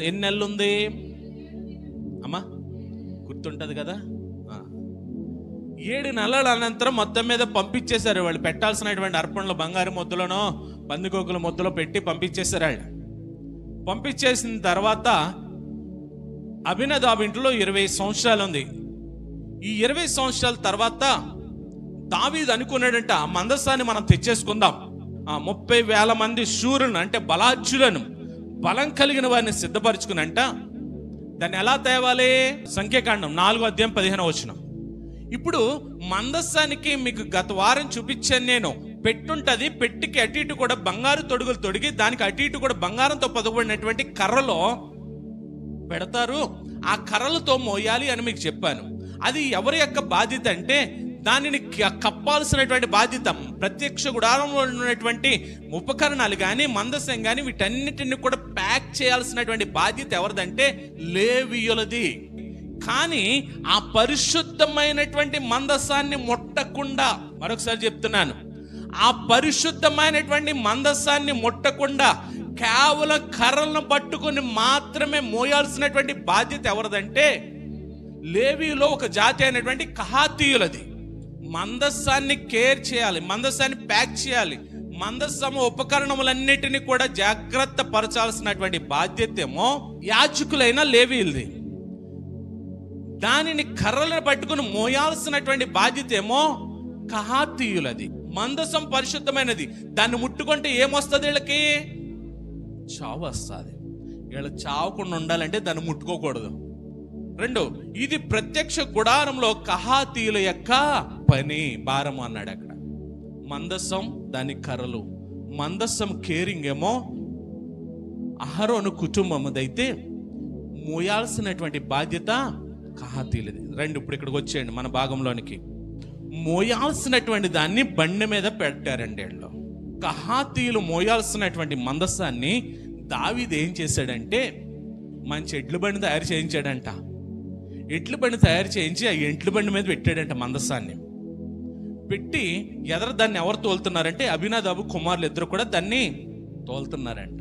ఎన్ని నెలలు ఉంది అమ్మా? గుర్తుంటది కదా. 7 నెలల అనంతరం మొత్తం మీద పంపించేశారు. వాళ్ళు పెట్టాల్సినటువంటి అర్పణలు బంగారు ముద్దలోనో పందికొక్కుల ముద్దలో పెట్టి పంపించేశారు. వాళ్ళు పంపించేసిన తర్వాత అబీనదాబు ఇంట్లో 20 సంవత్సరాలు ఉంది. ఈ 20 సంవత్సరాల తర్వాత దావీదు అనుకున్నాడంట, ఆ మందసాన్ని మనం తెచ్చేసుకుందాం, 30,000 మంది శూరులను అంటే బలాఢ్యులను, బలం కలిగిన వారిని సిద్ధపరచుకునంట. దాన్ని ఎలా తేవాలి? సంఖ్యాకాండం 4:15. ఇప్పుడు మందస్సానికి మీకు గత వారం చూపించాను నేను, పెట్టుంటది. పెట్టికి అటు ఇటు కూడా బంగారు తొడుగులు తొడిగి దానికి అటు ఇటు కూడా బంగారంతో పొదగబడినటువంటి కర్రలో పెడతారు. ఆ కర్రలతో మోయాలి అని మీకు చెప్పాను. అది ఎవరి యొక్క బాధ్యత అంటే దానిని కప్పాల్సినటువంటి బాధ్యత, ప్రత్యక్ష గుడారంలో ఉన్నటువంటి ఉపకరణాలు కానీ మందసం కానీ వీటన్నిటిని కూడా ప్యాక్ చేయాల్సినటువంటి బాధ్యత ఎవరిదంటే లేవీయులది. కానీ ఆ పరిశుద్ధమైనటువంటి మందసాన్ని ముట్టకుండా, మరొకసారి చెప్తున్నాను, ఆ పరిశుద్ధమైనటువంటి మందసాన్ని ముట్టకుండా కేవలం కర్రలను పట్టుకుని మాత్రమే మోయాల్సినటువంటి బాధ్యత ఎవరిదంటే లేవీలో ఒక జాతి అయినటువంటి కహాతీయులది. మందస్సాన్ని కేర్ చేయాలి, మందస్సాన్ని ప్యాక్ చేయాలి, మందస్సము ఉపకరణములన్నిటిని కూడా జాగ్రత్త పరచాల్సినటువంటి బాధ్యత ఏమో యాజకులైన లేవీలది. దానిని కర్రలను పట్టుకుని మోయాల్సినటువంటి బాధ్యత ఏమో కహాతీయులది. మందసం పరిశుద్ధమైనది, దాన్ని ముట్టుకుంటే ఏమొస్తుంది? వీళ్ళకి చావు వస్తుంది. వీళ్ళు చావకుండా ఉండాలంటే దాన్ని ముట్టుకోకూడదు. 2, ఇది ప్రత్యక్ష గుడారంలో కహాతీయుల యొక్క పని, భారం అన్నాడు అక్కడ. మందసం, దాని కర్రలు, మందసం కేరింగ్ ఏమో అహరోను కుటుంబముదైతే మోయాల్సినటువంటి బాధ్యత కహాతీయులది. 2, ఇప్పుడు ఇక్కడికి వచ్చేయండి మన భాగంలోనికి. మోయాల్సినటువంటి దాన్ని బండి మీద పెట్టారండి వీళ్ళు. కహాతీయులు మోయాల్సినటువంటి మందసాన్ని దావీదు ఏం చేశాడంటే మంచి ఎడ్ల బండి తయారు చేయించాడంట. ఎడ్ల బండి తయారు చేయించి ఆ ఎడ్ల బండి మీద పెట్టాడంట మందసాన్ని. పెట్టి దాన్ని ఎవరు తోలుతున్నారంటే అబీనదాబు కుమారులు ఇద్దరు కూడా దాన్ని తోలుతున్నారంట.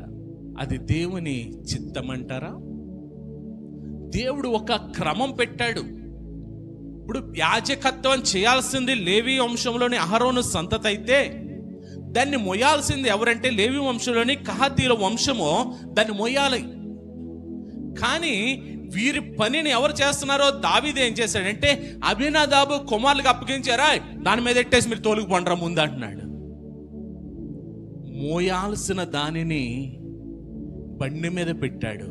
అది దేవుని చిత్తం అంటారా? దేవుడు ఒక క్రమం పెట్టాడు. ఇప్పుడు యాజకత్వం చేయాల్సింది లేవి వంశంలోని అహరోను సంతతి అయితే దాన్ని మోయాల్సింది ఎవరంటే లేవి వంశంలోని కహాతీయుల వంశము దాన్ని మోయాలి. కానీ వీరి పనిని ఎవరు చేస్తున్నారో దావీదు ఏం చేశాడంటే అబీనదాబు కుమారులకు అప్పగించారా, దాని మీద ఎట్టేసి మీరు తోలుకు పండరా ముందు అంటున్నాడు. మోయాల్సిన దానిని బండి మీద పెట్టాడు.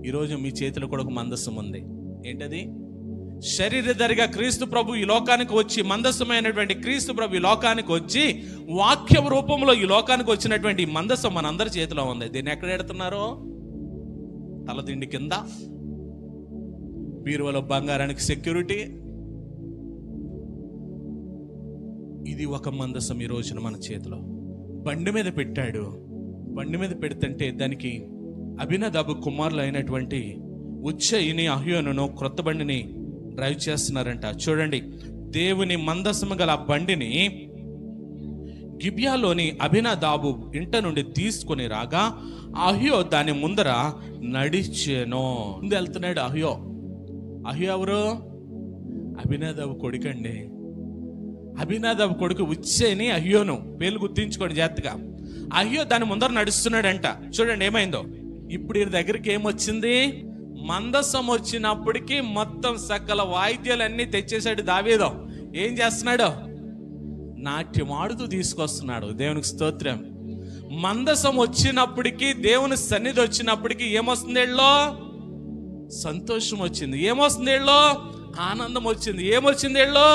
ఈరోజు మీ చేతిలో కూడా ఒక మందసం ఉంది. ఏంటది? శరీరధారిగా క్రీస్తు ప్రభు ఈ లోకానికి వచ్చి, మందసమైనటువంటి క్రీస్తు ప్రభు ఈ లోకానికి వచ్చి వాక్యం రూపంలో ఈ లోకానికి వచ్చినటువంటి మందసం మనందరి చేతిలో ఉంది. దీన్ని ఎక్కడ ఎడుతున్నారో? తలదిండి కింద, బీరువాలో బంగారానికి సెక్యూరిటీ. ఇది ఒక మందసం ఈ రోజున మన చేతిలో బండి మీద పెట్టాడు. బండి మీద పెడుతుంటే దానికి అబీనదాబు కుమారులు అయినటువంటి ఉజ్జయిని అహ్యోనును క్రొత్త బండిని డ్రైవ్ చేస్తున్నారంట. చూడండి, దేవుని మందసము గల బండిని గిబియాలోని అబీనదాబు ఇంట నుండి తీసుకొని రాగా అహ్యో దాని ముందర నడిచేను. ముందు వెళ్తున్నాడు అహ్యో. అహ్యో ఎవరు? అబీనదాబు కొడుకండి. అబీనదాబు కొడుకు ఉజ్జయిని అహ్యోను. పేర్లు గుర్తించుకోండి జాగ్రత్తగా. అహ్యో దాని ముందర నడుస్తున్నాడంట. చూడండి ఏమైందో. ఇప్పుడు ఈ దగ్గరికి ఏమొచ్చింది? మందసం వచ్చినప్పటికీ మొత్తం సకల వాయిద్యాలన్నీ తెచ్చేసాడు దావీదు. ఏం చేస్తున్నాడు? నాట్యం ఆడుతూ తీసుకొస్తున్నాడు. దేవునికి స్తోత్రం. మందసం వచ్చినప్పటికీ, దేవుని సన్నిధి వచ్చినప్పటికీ ఏమొస్తుంది? వీళ్ళలో సంతోషం వచ్చింది. ఏమొస్తుంది? వీళ్ళలో ఆనందం వచ్చింది. ఏమొచ్చింది? వీళ్ళలో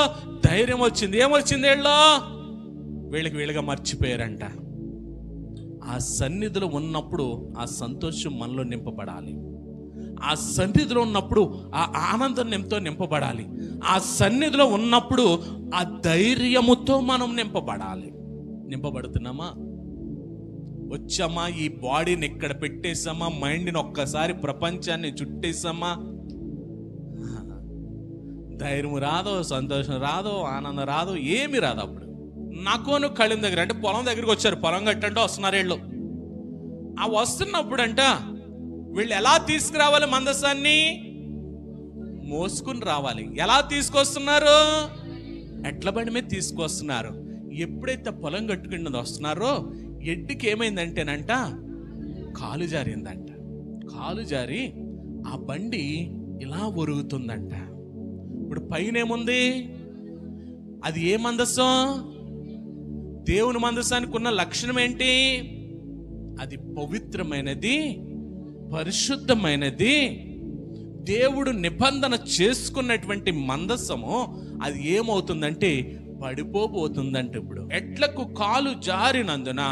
ధైర్యం వచ్చింది. ఏమొచ్చింది? వీళ్ళలో వీళ్ళగా మర్చిపోయారంట. ఆ సన్నిధిలో ఉన్నప్పుడు ఆ సంతోషం మనలో నింపబడాలి. ఆ సన్నిధిలో ఉన్నప్పుడు ఆ ఆనందం నింపబడాలి. ఆ సన్నిధిలో ఉన్నప్పుడు ఆ ధైర్యముతో మనం నింపబడాలి. నింపబడుతున్నామా? వచ్చామా, ఈ బాడీని ఇక్కడ పెట్టేసామా, మైండ్ని ఒక్కసారి ప్రపంచాన్ని చుట్టేసామా, ధైర్యం రాదో, సంతోషం రాదో, ఆనందం రాదో, ఏమి రాదు. అప్పుడు నాకోను కళ్ళం దగ్గర అంటే పొలం దగ్గరికి వచ్చారు. పొలం కట్టంటే వస్తున్నారు వీళ్ళు. ఆ వస్తున్నప్పుడు అంట వీళ్ళు ఎలా తీసుకురావాలి? మందసాన్ని మోసుకుని రావాలి. ఎలా తీసుకొస్తున్నారు? ఎడ్ల బండి మీద తీసుకొస్తున్నారు. ఎప్పుడైతే పొలం కట్టుకుని వస్తున్నారో ఎడ్డికి ఏమైందంటేనంట కాలు జారిందంట. కాలు జారి ఆ బండి ఇలా ఒరుగుతుందంట. ఇప్పుడు పైన ఏముంది? అది ఏ మందసం? దేవుని మందసానికి ఉన్న లక్షణం ఏంటి? అది పవిత్రమైనది, పరిశుద్ధమైనది, దేవుడు నిబంధన చేసుకున్నటువంటి మందసము. అది ఏమవుతుందంటే పడిపోబోతుందంటే ఇప్పుడు ఎడ్లకు కాలు జారినందున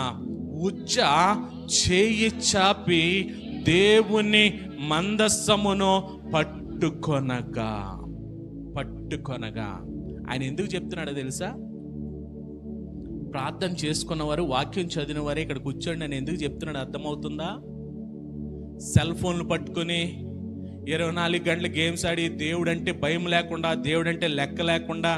ఉజ్జ చేయి చాపి దేవుని మందసమును పట్టుకొనగా ఆయన ఎందుకు చెప్తున్నాడో తెలుసా? ప్రార్థన చేసుకున్నవారు, వాక్యం చదివిన వారే ఇక్కడ కూర్చోండి అని ఎందుకు చెప్తున్నాడు అర్థమవుతుందా? సెల్ ఫోన్లు పట్టుకొని 24 గంటలు గేమ్స్ ఆడి దేవుడు అంటే భయం లేకుండా, దేవుడు అంటే లెక్క లేకుండా,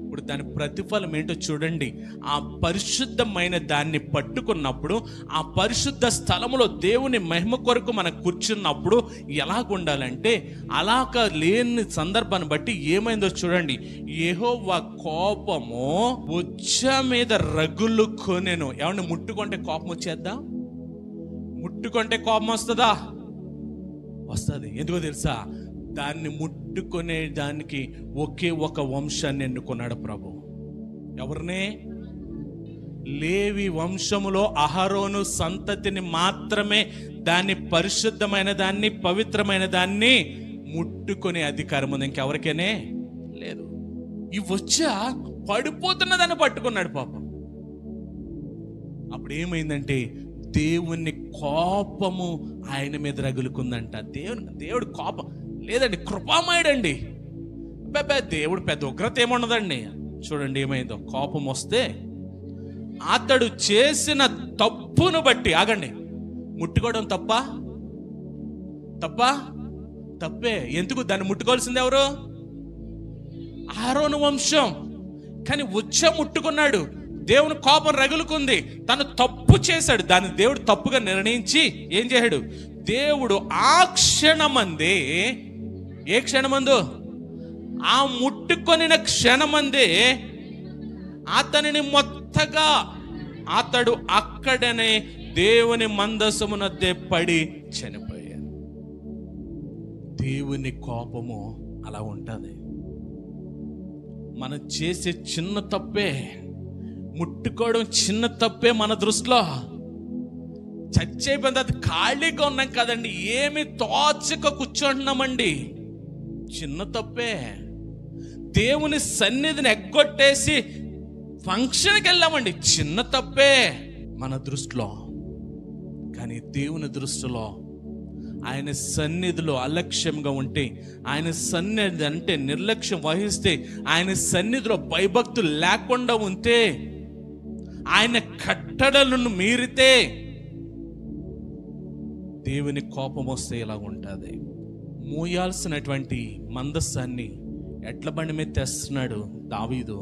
ఇప్పుడు దాని ప్రతిఫలం ఏంటో చూడండి. ఆ పరిశుద్ధమైన దాన్ని పట్టుకున్నప్పుడు, ఆ పరిశుద్ధ స్థలములో దేవుని మహిమ కొరకు మనం కూర్చున్నప్పుడు ఎలాగుండాలంటే, అలాగ లేని సందర్భాన్ని బట్టి ఏమైందో చూడండి. యెహోవా కోపము ఉజ్జ మీద రగులుకొనెను. ఏమన్నా ముట్టుకుంటే కోపం వచ్చేద్దా? ముట్టుకుంటే కోపం వస్తుందా? వస్తుంది. ఎందుకో తెలుసా? దాన్ని ముట్టుకునే దానికి ఒకే ఒక వంశాన్ని ఎన్నుకున్నాడు ప్రభు. ఎవరినే? లేవి వంశములో అహరోను సంతతిని మాత్రమే దాన్ని పరిశుద్ధమైన దాన్ని, పవిత్రమైన దాన్ని ముట్టుకునే అధికారం ఉంది. ఇంకెవరికైనా లేదు. ఈ వచ్చా పడిపోతున్న దాన్ని పట్టుకున్నాడు పాపం. అప్పుడు ఏమైందంటే దేవుని కోపము ఆయన మీద రగులుకుందంట. దేవుడు కోపం లేదండి, కృపామయుడండి. దేవుడు పెద్ద ఉగ్రత ఏమున్నదండి. చూడండి ఏమైందో. కోపం వస్తే అతడు చేసిన తప్పును బట్టి, ఆగండి, ముట్టుకోవడం తప్పే. ఎందుకు దాన్ని ముట్టుకోవాల్సింది? ఎవరు? అహరోను వంశం. కానీ ఉజ్జ ముట్టుకున్నాడు. దేవుని కోపం రగులుకుంది. తను తప్పు చేశాడు. దాన్ని దేవుడు తప్పుగా నిర్ణయించి ఏం చేశాడు? దేవుడు ఆ క్షణమందే, ఏ క్షణమందు? ఆ ముట్టుకొనిన క్షణమందే అతనిని మొత్తగా అతడు అక్కడనే దేవుని మందసమునద్దే పడి చనిపోయాడు. దేవుని కోపము అలా ఉంటుంది. మనం చేసే చిన్న తప్పే, ముట్టుకోవడం చిన్న తప్పే మన దృష్టిలో. చచ్చిపోయింది, అది ఖాళీగా ఉన్నాం కదండి, ఏమి తోచక కూర్చుంటున్నామండి. చిన్న తప్పే. దేవుని సన్నిధిని ఎగ్గొట్టేసి ఫంక్షన్కి వెళ్ళామండి, చిన్న తప్పే మన దృష్టిలో. కానీ దేవుని దృష్టిలో, ఆయన సన్నిధిలో అలక్ష్యంగా ఉంటే, ఆయన సన్నిధి అంటే నిర్లక్ష్యం వహిస్తే, ఆయన సన్నిధిలో భయభక్తులు లేకుండా ఉంటే, ఆయన కట్టడలను మీరితే దేవుని కోపం వస్తే ఇలా ఉంటుంది. మోయాల్సినటువంటి మందస్సాన్ని ఎడ్ల బండి మీద తెస్తున్నాడు దావీదు.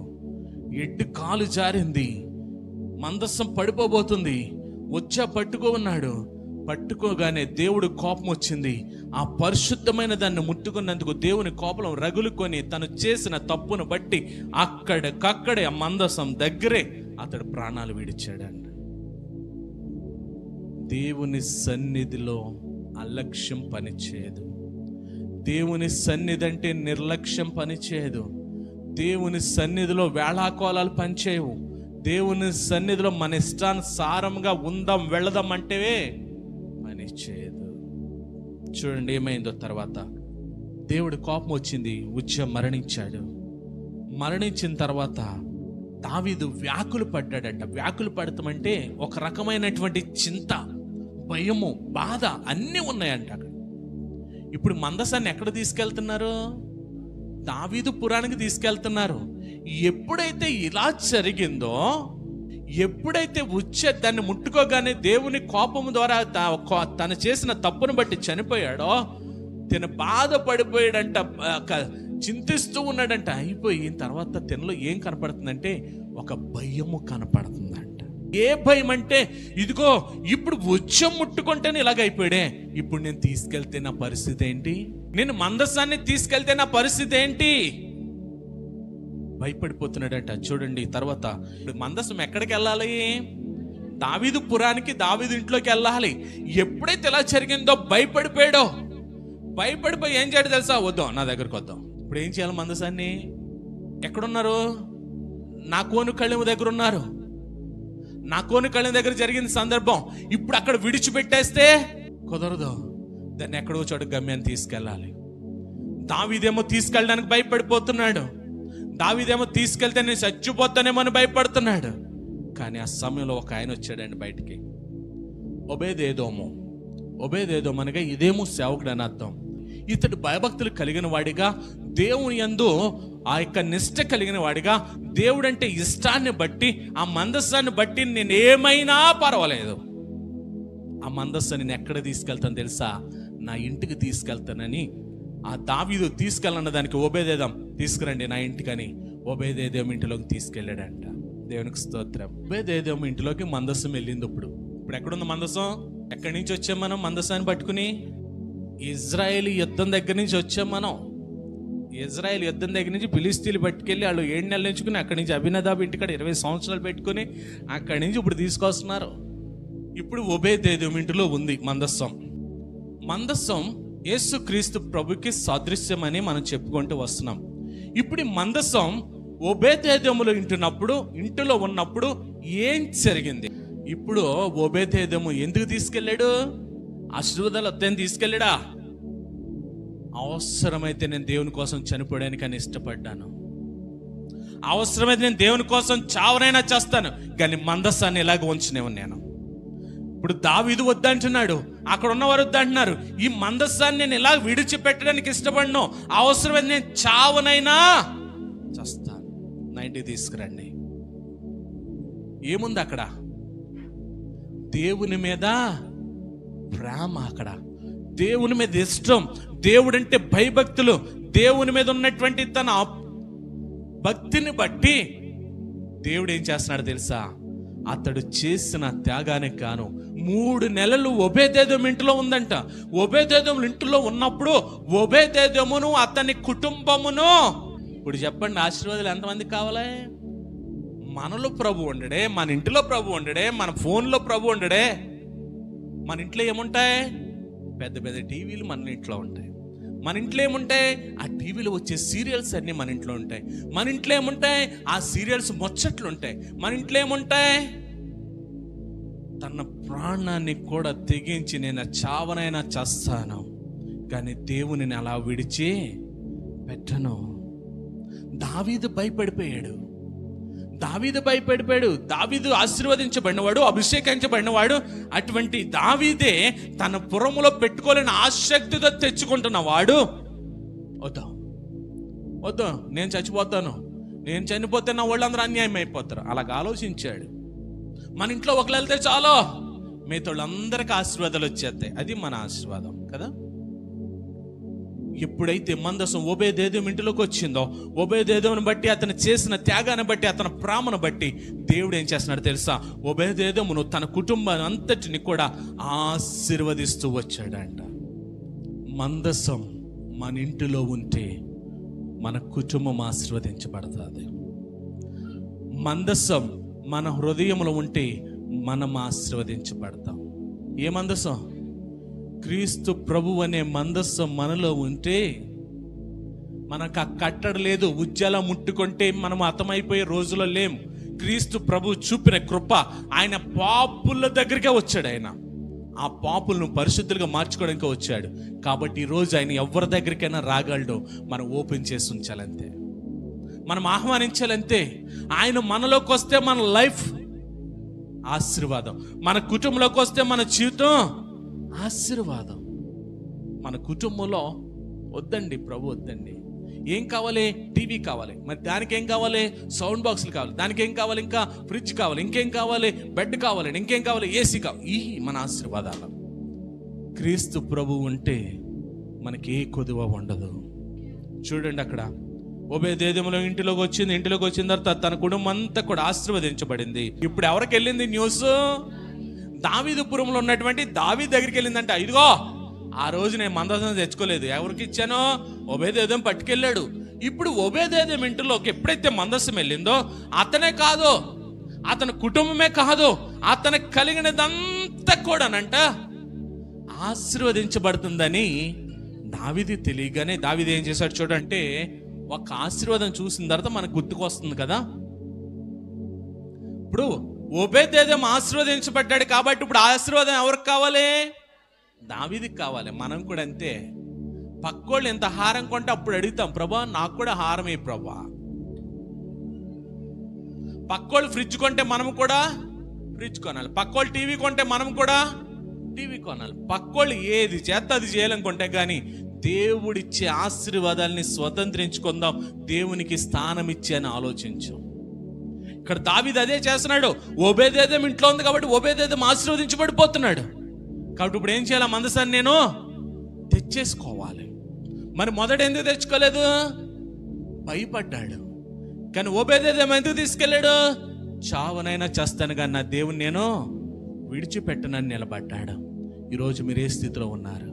ఎడ్డు కాలు జారింది, మందస్సం పడిపోబోతుంది. వచ్చా పట్టుకో ఉన్నాడు. పట్టుకోగానే దేవుడు కోపం వచ్చింది. ఆ పరిశుద్ధమైన దాన్ని ముట్టుకున్నందుకు దేవుని కోపం రగులుకొని తను చేసిన తప్పును బట్టి అక్కడికక్కడే ఆ మందసం దగ్గరే అతడు ప్రాణాలు విడిచాడండి. దేవుని సన్నిధిలో అలక్ష్యం పనిచేయదు. దేవుని సన్నిధి అంటే నిర్లక్ష్యం పనిచేయదు. దేవుని సన్నిధిలో వేళాకోలాలు పనిచేయవు. దేవుని సన్నిధిలో మన ఇష్టానుసారంగా ఉందాం వెళదాం అంటే పనిచేయదు. చూడండి ఏమైందో తర్వాత. దేవుడి కోపం వచ్చింది, ఉజ్జ మరణించాడు. మరణించిన తర్వాత దావీదు వ్యాకులు పడ్డాడట. వ్యాకులు పడతామంటే ఒక రకమైనటువంటి చింత, భయము, బాధ అన్నీ ఉన్నాయంట అక్కడ. ఇప్పుడు మందసాన్ని ఎక్కడ తీసుకెళ్తున్నారు? దావీదు పురానికి తీసుకెళ్తున్నారు. ఎప్పుడైతే ఇలా జరిగిందో, ఎప్పుడైతే ఉజ్జ దాన్ని ముట్టుకోగానే దేవుని కోపము ద్వారా తను చేసిన తప్పును బట్టి చనిపోయాడో, తను బాధపడిపోయాడంట, చింతిస్తూ ఉన్నాడంట. అయిపోయిన తర్వాత తనలో ఏం కనపడుతుందంటే ఒక భయము కనపడుతుందంట. ఏ భయం అంటే, ఇదిగో ఇప్పుడు ఉజ్జ ముట్టుకుంటేనే ఇలాగైపోయాడే, ఇప్పుడు నేను తీసుకెళ్తే నా పరిస్థితి ఏంటి? నేను మందసాన్ని తీసుకెళ్తే నా పరిస్థితి ఏంటి? భయపడిపోతున్నాడట. చూడండి తర్వాత మందసం ఎక్కడికి వెళ్ళాలి? దావీదు పురానికి, దావీదు ఇంట్లోకి వెళ్ళాలి. ఎప్పుడైతే ఇలా జరిగిందో భయపడిపోయాడో, భయపడిపోయి ఏం చేయడం తెలుసా? వద్దాం, నా దగ్గరకు వద్దాం. ఇప్పుడు ఏం చేయాలి? మందసాన్ని ఎక్కడున్నారు? నా కోను కళ్ళెము దగ్గర ఉన్నారు. నా కోను కళ్ళెం దగ్గర జరిగిన సందర్భం. ఇప్పుడు అక్కడ విడిచిపెట్టేస్తే కుదరదు. దాన్ని ఎక్కడో చోటు గమ్యాన్ని తీసుకెళ్ళాలి. దావీదేమో తీసుకెళ్ళడానికి భయపడిపోతున్నాడు. దావీదేమో తీసుకెళ్తే నేను చచ్చిపోతానేమో అని భయపడుతున్నాడు. కానీ ఆ సమయంలో ఒక ఆయన వచ్చాడండి బయటికి. ఒబేదేదోము అనగా ఇదేమో సేవకుడు అని అర్థం. ఇతడు భయభక్తులు కలిగిన వాడిగా, దేవుని యందు ఆ యొక్క నిష్ట కలిగిన వాడిగా, దేవుడంటే ఇష్టాన్ని బట్టి, ఆ మందస్సాన్ని బట్టి నేను ఏమైనా పర్వాలేదు, ఆ మందస్సాన్ని నేను ఎక్కడ తీసుకెళ్తాను తెలుసా? నా ఇంటికి తీసుకెళ్తానని ఆ దావీదు తీసుకెళ్ళన్న దానికి ఓబేదేదోం తీసుకురండి నా ఇంటికని ఓబేదేదోం ఇంటిలోకి తీసుకెళ్ళాడంట. దేవునికి స్తోత్రం. ఓబేదేదోం ఇంటిలోకి మందస్సం వెళ్ళింది. ఇప్పుడు ఎక్కడుంది మందస్సం? ఎక్కడి నుంచి వచ్చాం మనం? మందస్సాన్ని పట్టుకుని ఇజ్రాయేల్ యుద్ధం దగ్గర నుంచి వచ్చాం మనం. ఇజ్రాయేల్ యుద్ధం దగ్గర నుంచి ఫిలిస్తీన్లు పట్టుకెళ్ళి వాళ్ళు 7 నెలలు ఎంచుకుని అక్కడి నుంచి అబీనదాబు ఇంటికాడ 20 సంవత్సరాలు పెట్టుకుని అక్కడి నుంచి ఇప్పుడు తీసుకొస్తున్నారు. ఇప్పుడు ఓబేదేదోం ఇంటిలో ఉంది మందస్సం. మందస్సం యేసుక్రీస్తు ప్రభుకి సాదృశ్యం అని మనం చెప్పుకుంటూ వస్తున్నాం. ఇప్పుడు ఈ మందస్సం ఓబేదేదోములో ఇంటిలో ఉన్నప్పుడు ఏం జరిగింది? ఇప్పుడు ఓబేదేదోము ఎందుకు తీసుకెళ్ళాడు? ఆశీర్వాదాలు వద్దని తీసుకెళ్ళాడా? అవసరమైతే నేను దేవుని కోసం చనిపోవడానికి అని ఇష్టపడ్డాను, అవసరమైతే నేను దేవుని కోసం చావనైనా చేస్తాను, కానీ మందస్సాన్ని ఇలాగ ఉంచినేవు నేను. ఇప్పుడు దావీదు వద్దంటున్నాడు, అక్కడ ఉన్నవారు వద్దంటున్నారు. ఈ మందస్సాన్ని నేను ఇలా విడిచిపెట్టడానికి ఇష్టపడను, అవసరమైతే నేను చావనైనా చేస్తాను. నా ఇంటికి తీసుకురండి. ఏముంది అక్కడ? దేవుని మీద ప్రేమ, అక్కడ దేవుని మీద ఇష్టం, దేవుడంటే భయభక్తులు, దేవుని మీద ఉన్నటువంటి తన భక్తిని బట్టి దేవుడు ఏం చేస్తున్నాడు తెలుసా? అతడు చేసిన త్యాగానికి గాను 3 నెలలు ఓబేదేదోం ఇంటిలో ఉందంట. ఓబేదేదోం ఇంటిలో ఉన్నప్పుడు ఓబేదేదోమును అతని కుటుంబమును, ఇప్పుడు చెప్పండి ఆశీర్వాదాలు ఎంతమందికి కావాలి? మనలో ప్రభు ఉండడే, మన ఇంటిలో ప్రభు ఉండడే, మన ఫోన్లో ప్రభు ఉండడే. మన ఇంట్లో ఏముంటాయి? పెద్ద పెద్ద టీవీలు మన ఇంట్లో ఉంటాయి. మన ఇంట్లో ఏముంటాయి? ఆ టీవీలో వచ్చే సీరియల్స్ అన్నీ మన ఇంట్లో ఉంటాయి. మన ఇంట్లో ఏముంటాయి? ఆ సీరియల్స్ ముచ్చట్లు ఉంటాయి. మన ఇంట్లో ఏముంటాయి? తన ప్రాణాన్ని కూడా తెగించి నేను చావనైనా చేస్తాను, కానీ దేవుని అలా విడిచి పెట్టను. దావీదు భయపడిపోయాడు. దావీదు ఆశీర్వదించబడినవాడు, అభిషేకించబడినవాడు. అటువంటి దావీదే తన పురములో పెట్టుకోలేని ఆసక్తితో తెచ్చుకుంటున్నవాడు. వద్దు నేను చచ్చిపోతాను, నేను చనిపోతే నా వాళ్ళందరూ అన్యాయం అయిపోతారు, అలాగ ఆలోచించాడు. మన ఇంట్లో ఒకళ్ళు వెళ్తే చాలు, మిగతా వాళ్ళందరికీ ఆశీర్వాదాలు వచ్చేస్తాయి. అది మన ఆశీర్వాదం కదా. ఎప్పుడైతే మందసం ఓబేదేదోం ఇంటిలోకి వచ్చిందో, ఓబేదేదోమును బట్టి, అతను చేసిన త్యాగాన్ని బట్టి, అతని ప్రేమను బట్టి దేవుడు ఏం చేస్తున్నాడు తెలుసా? ఓబేదేదోమును తన కుటుంబాన్ని అంతటిని కూడా ఆశీర్వదిస్తూ వచ్చాడంట. మందసం మన ఇంటిలో ఉంటే మన కుటుంబం ఆశీర్వదించబడుతుంది. మందసం మన హృదయంలో ఉంటే మనం ఆశీర్వదించబడతాం. ఏ మందసం? క్రీస్తు ప్రభు అనే మందస్సం మనలో ఉంటే మనకు ఆ కట్టడి లేదు. ఉజ్జల ముట్టుకుంటే మనం హతమైపోయే రోజులో లేం. క్రీస్తు ప్రభు చూపిన కృప, ఆయన పాపుల దగ్గరికే వచ్చాడు. ఆయన ఆ పాపులను పరిశుద్ధులుగా మార్చుకోవడానికి వచ్చాడు. కాబట్టి ఈరోజు ఆయన ఎవరి దగ్గరికైనా రాగలడు. మనం ఓపెన్ చేసి ఉంచాలంతే, మనం ఆహ్వానించాలంతే. ఆయన మనలోకి వస్తే మన లైఫ్ ఆశీర్వాదం, మన కుటుంబంలోకి వస్తే మన జీవితం ఆశీర్వాదం. మన కుటుంబంలో వద్దండి ప్రభు వద్దండి, ఏం కావాలి? టీవీ కావాలి, మరి దానికి ఏం కావాలి? సౌండ్ బాక్సులు కావాలి, దానికి ఏం కావాలి? ఇంకా ఫ్రిడ్జ్ కావాలి, ఇంకేం కావాలి? బెడ్ కావాలండి, ఇంకేం కావాలి? ఏసీ కావాలి. ఈ మన ఆశీర్వాదాలు. క్రీస్తు ప్రభు ఉంటే మనకి ఏ కొదువ ఉండదు. చూడండి అక్కడ ఓబేదేదోములో ఇంటిలోకి వచ్చిన తర్వాత తన కుటుంబం అంతా కూడా ఆశీర్వదించబడింది. ఇప్పుడు ఎవరికి వెళ్ళింది న్యూస్? దావీదుపురంలో ఉన్నటువంటి దావీదు దగ్గరికి వెళ్ళిందంట. ఇదిగో ఆ రోజు నేను మందసం తెచ్చుకోలేదు, ఎవరికి ఇచ్చానో? ఓబేదేదోము పట్టుకెళ్ళాడు. ఇప్పుడు ఓబేదేదోము ఇంటిలోకి ఎప్పుడైతే మందసం వెళ్ళిందో అతనే కాదు, అతని కుటుంబమే కాదు, అతనికి కలిగినదంతా కూడానంట ఆశీర్వదించబడుతుందని దావీదు తెలియగానే దావీదు ఏం చేశాడు చూడంటే, ఒక ఆశీర్వాదం చూసిన తర్వాత మనకు గుర్తుకొస్తుంది కదా. ఇప్పుడు ఓబేదేదోము ఆశీర్వదించబడ్డాడు కాబట్టి ఇప్పుడు ఆశీర్వాదం ఎవరికి కావాలి? దావీదుకి కావాలి. మనం కూడా అంతే. పక్కోళ్ళు ఎంత హారం కొంటే అప్పుడు అడుగుతాం, ప్రభా నాకు కూడా హారమే ప్రభా. పక్కోళ్ళు ఫ్రిడ్జ్ కొంటే మనం కూడా ఫ్రిడ్జ్ కొనాలి. పక్కోళ్ళు టీవీ కొంటే మనం కూడా టీవీ కొనాలి. పక్కోళ్ళు ఏది చేస్తే అది చేయాలనుకుంటే కానీ దేవుడిచ్చే ఆశీర్వాదాలని స్వతంత్రించుకుందాం, దేవునికి స్థానం ఇచ్చి అని ఆలోచించు. ఇక్కడ దావీదు అదే చేస్తున్నాడు. ఓబేదేదోము ఇంట్లో ఉంది కాబట్టి ఓబేదేదోము ఆశీర్వదించబడిపోతున్నాడు. కాబట్టి ఇప్పుడు ఏం చేయాలి? మందసాన్ని నేను తెచ్చేసుకోవాలి. మరి మొదట ఎందుకు తెచ్చుకోలేదు? భయపడ్డాడు. కానీ ఓబేదేదోము ఎందుకు తీసుకెళ్ళాడు? చావనైనా చేస్తాను కానీ నా దేవుని నేను విడిచిపెట్టనని నిలబడ్డాడు. ఈరోజు మీరు ఏ స్థితిలో ఉన్నారు?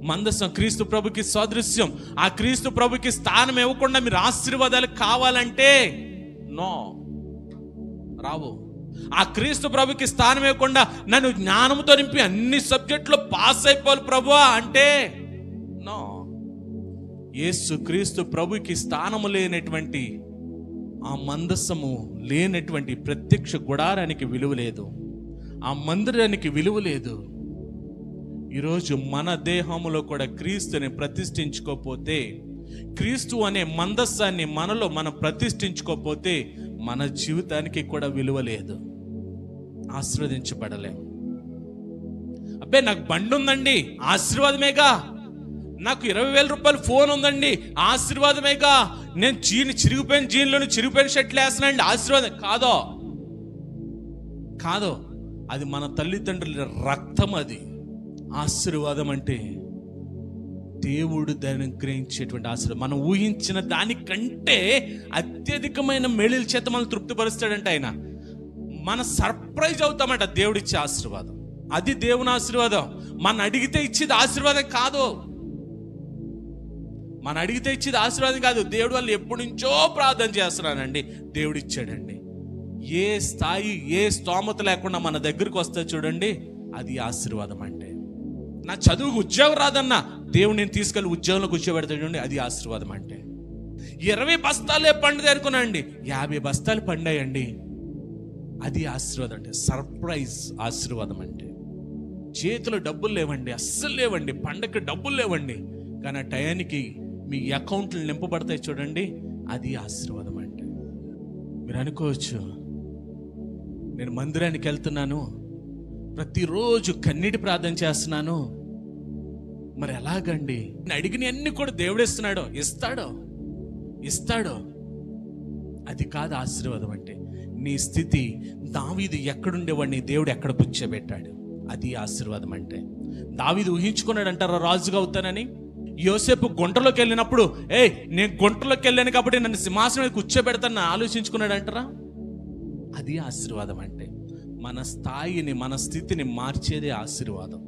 మందసం క్రీస్తు ప్రభుకి సాదృశ్యం. ఆ క్రీస్తు ప్రభుకి స్థానం ఇవ్వకుండా మీరు ఆశీర్వాదాలు కావాలంటే నో, రావు. ఆ క్రీస్తు ప్రభుకి స్థానం ఇవ్వకుండా నన్ను జ్ఞానంతో నింపి అన్ని సబ్జెక్టులో పాస్ అయిపోవాలి ప్రభువా అంటే నో. యేసు క్రీస్తు ప్రభుకి స్థానము లేనటువంటి ఆ మందసము లేనటువంటి ప్రత్యక్ష గుడారానికి విలువ లేదు, ఆ మందిరానికి విలువ లేదు. ఈరోజు మన దేహములో కూడా క్రీస్తుని ప్రతిష్ఠించుకోకపోతే, క్రీస్తు అనే మందస్సాన్ని మనలో మనం ప్రతిష్ఠించుకోకపోతే మన జీవితానికి కూడా విలువ లేదు, ఆశీర్వదించబడలేము. అబ్బే నాకు బండి ఉందండి, ఆశీర్వాదమేగా. నాకు 20,000 రూపాయలు ఫోన్ ఉందండి, ఆశీర్వాదమేగా. నేను చిరిగిపోయిన జీన్లోని చిరిగిపోయిన షర్ట్లు వేస్తున్నాండి, ఆశీర్వాదం కాదో కాదో. అది మన తల్లిదండ్రుల రక్తం. అది ఆశీర్వాదం అంటే దేవుడు దాన్ని గ్రహించేటువంటి ఆశీర్వాదం. మనం ఊహించిన దానికంటే అత్యధికమైన మేలుల చేత మనం తృప్తిపరుస్తాడంటే ఆయన. మన సర్ప్రైజ్ అవుతామంట దేవుడిచ్చే ఆశీర్వాదం. అది దేవుని ఆశీర్వాదం. మన అడిగితే ఇచ్చేది ఆశీర్వాదం కాదు. మన అడిగితే ఇచ్చేది ఆశీర్వాదం కాదు. దేవుడు వాళ్ళు ఎప్పటి నుంచో ప్రార్థన చేస్తున్నానండి, దేవుడు ఇచ్చాడండి. ఏ స్థాయి ఏ స్తోమత లేకుండా మన దగ్గరికి వస్తే చూడండి, అది ఆశీర్వాదం. అంటే నా చదువుకు ఉద్యోగం రాదన్నా దేవుడు నేను తీసుకెళ్ళి ఉద్యోగంలో కూర్చోబెడతాడు, అది ఆశీర్వాదం. అంటే 20 బస్తాలే పండుగ అనుకున్నాండి, 50 బస్తాలు పండాయండి, అది ఆశీర్వాదం. అంటే సర్ప్రైజ్ ఆశీర్వాదం. అంటే చేతిలో డబ్బులు లేవండి, అస్సలు లేవండి, పండగకి డబ్బులు లేవండి, కానీ ఆ టయానికి మీ అకౌంట్లు నింపబడతాయి చూడండి, అది ఆశీర్వాదం. అంటే మీరు అనుకోవచ్చు, నేను మందిరానికి వెళ్తున్నాను, ప్రతిరోజు కన్నీటి ప్రార్థన చేస్తున్నాను, మరి ఎలాగండి? నేను అడిగిన అన్ని కూడా దేవుడు ఇస్తున్నాడు, ఇస్తాడు. అది కాదు ఆశీర్వాదం. అంటే నీ స్థితి, దావీదు ఎక్కడుండేవాడిని దేవుడు ఎక్కడ కూర్చోబెట్టాడు, అది ఆశీర్వాదం. అంటే దావీదు ఊహించుకున్నాడు అంటారా రాజుగా అవుతానని. యోసేపు గుంటలోకి వెళ్ళినప్పుడు నేను గుంటలోకి వెళ్ళాను కాబట్టి నన్ను సింహాసనం మీద కూర్చోబెడతానని ఆలోచించుకున్నాడు అంటారా, అది ఆశీర్వాదం. అంటే మన స్థాయిని మన స్థితిని మార్చేదే ఆశీర్వాదం.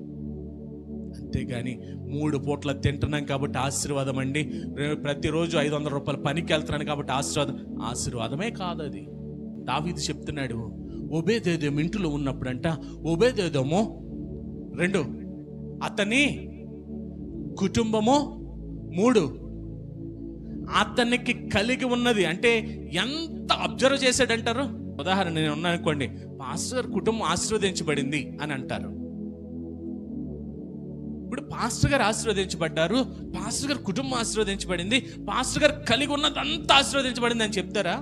అంతేగాని 3 పూట్ల తింటున్నాం కాబట్టి ఆశీర్వాదం అండి, ప్రతిరోజు 500 రూపాయలు పనికి వెళ్తున్నాను కాబట్టి ఆశీర్వాదమే కాదు. అది దావీదు చెప్తున్నాడు. ఓబేదేదోము ఇంటిలో ఉన్నప్పుడు అంట, ఓబేదేదోము 2 అతని కుటుంబము 3 అతనికి కలిగి ఉన్నది. అంటే ఎంత అబ్జర్వ్ చేశాడంటారు. ఉదాహరణ నేను ఉన్నాను అనుకోండి, పాస్టర్ గారు కుటుంబం ఆశీర్వదించబడింది అని అంటారు. ఇప్పుడు పాస్టర్ గారు ఆశీర్వదించబడ్డారు, పాస్టర్ గారు కుటుంబం ఆశీర్వదించబడింది, పాస్టర్ గారు కలిగి ఉన్నదంతా ఆశీర్వదించబడింది అని చెప్తారా?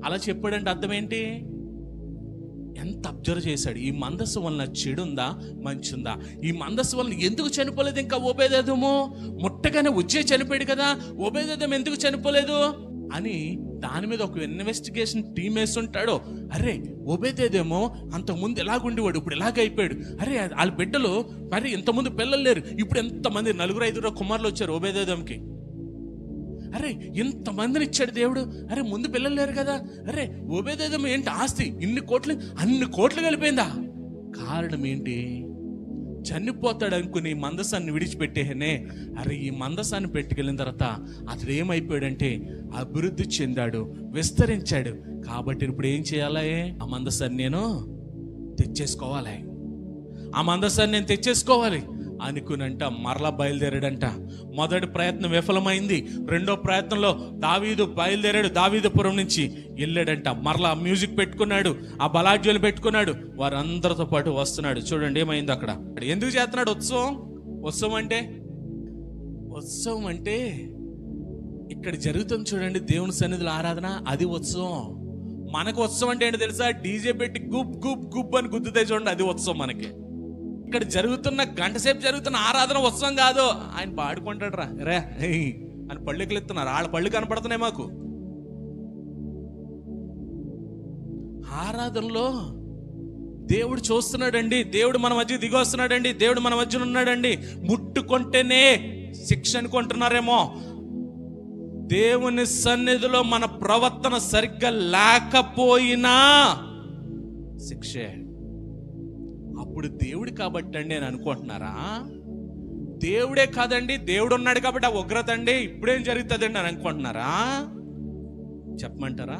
అలా చెప్పాడంటే అర్థం ఏంటి? ఎంత అబ్జర్వ్ చేశాడు. ఈ మందస్సు వలన చెడుందా మంచి ఉందా? ఈ మందస్సు వలన ఎందుకు చనిపోలేదు ఇంకా ఓబేదేదోము? ముట్టగానే ఉజ్జే చనిపోయాడు కదా, ఓబేదేదోము ఎందుకు చనిపోలేదు అని దాని మీద ఒక ఇన్వెస్టిగేషన్ టీం వేసి ఉంటాడు. అరే ఓబేదేదోము అంతకుముందు ఎలాగుండేవాడు, ఇప్పుడు ఎలాగ అయిపోయాడు. అరే వాళ్ళ బిడ్డలు మరి ఇంతకుముందు పిల్లలు లేరు, ఇప్పుడు ఎంతమంది 4-5 కుమారులు వచ్చారు ఓబేదేదోముకి. అరే ఇంతమందిని ఇచ్చాడు దేవుడు, అరే ముందు పిల్లలు లేరు కదా, అరే ఓబేదేదోము ఏంటి ఆస్తి అన్ని కోట్లు కలిపోయిందా? కారణం ఏంటి? చనిపోతాడు అనుకుని మందసాన్ని విడిచిపెట్టేనే. అరే, ఈ మందసాన్ని పెట్టుకెళ్ళిన తర్వాత అతడు ఏమైపోయాడంటే అభివృద్ధి చెందాడు, విస్తరించాడు. కాబట్టి ఇప్పుడు ఏం చేయాలి? ఆ మందసాన్ని నేను తెచ్చేసుకోవాలి, ఆ మందసాన్ని నేను తెచ్చేసుకోవాలి అనుకునంట మరలా బయలుదేరాడంట. మొదటి ప్రయత్నం విఫలమైంది. రెండో ప్రయత్నంలో దావీదు బయలుదేరాడు, దావీదుపురం నుంచి వెళ్ళాడంట. మరలా మ్యూజిక్ పెట్టుకున్నాడు, ఆ బలాఢ్యులు పెట్టుకున్నాడు, వారందరితో పాటు వస్తున్నాడు. చూడండి ఏమైంది అక్కడ. ఎందుకు చేస్తున్నాడు ఉత్సవం? ఉత్సవం అంటే ఇక్కడ జరుగుతుంది చూడండి, దేవుని సన్నిధిలో ఆరాధన, అది ఉత్సవం. మనకు ఉత్సవం అంటే ఏంటో తెలుసా? డీజే పెట్టి గుబ్ గుబ్ గుబ్ అని గుద్దుతాయి చూడండి, అది ఉత్సవం మనకి. ఇక్కడ జరుగుతున్న గంట సేపు జరుగుతున్న ఆరాధన ఉత్సవం కాదు. ఆయన పాడుకుంటాడు రా రే అని పళ్ళుకి ఎత్తున్నారు, వాళ్ళ పళ్ళు కనపడుతున్నాయి మాకు. ఆరాధనలో దేవుడు చూస్తున్నాడండి, దేవుడు మన మధ్య దిగి వస్తున్నాడండి, దేవుడు మన మధ్యన ఉన్నాడండి. ముట్టుకుంటేనే శిక్ష అనుకుంటున్నారేమో. దేవుని సన్నిధిలో మన ప్రవర్తన సరిగ్గా లేకపోయినా శిక్షే. అప్పుడు దేవుడు కాబట్టి అండి అని అనుకుంటున్నారా? దేవుడే కాదండి, దేవుడు ఉన్నాడు కాబట్టి ఆ ఉగ్రత అండి ఇప్పుడేం జరుగుతుందండి అని అనుకుంటున్నారా? చెప్పమంటారా?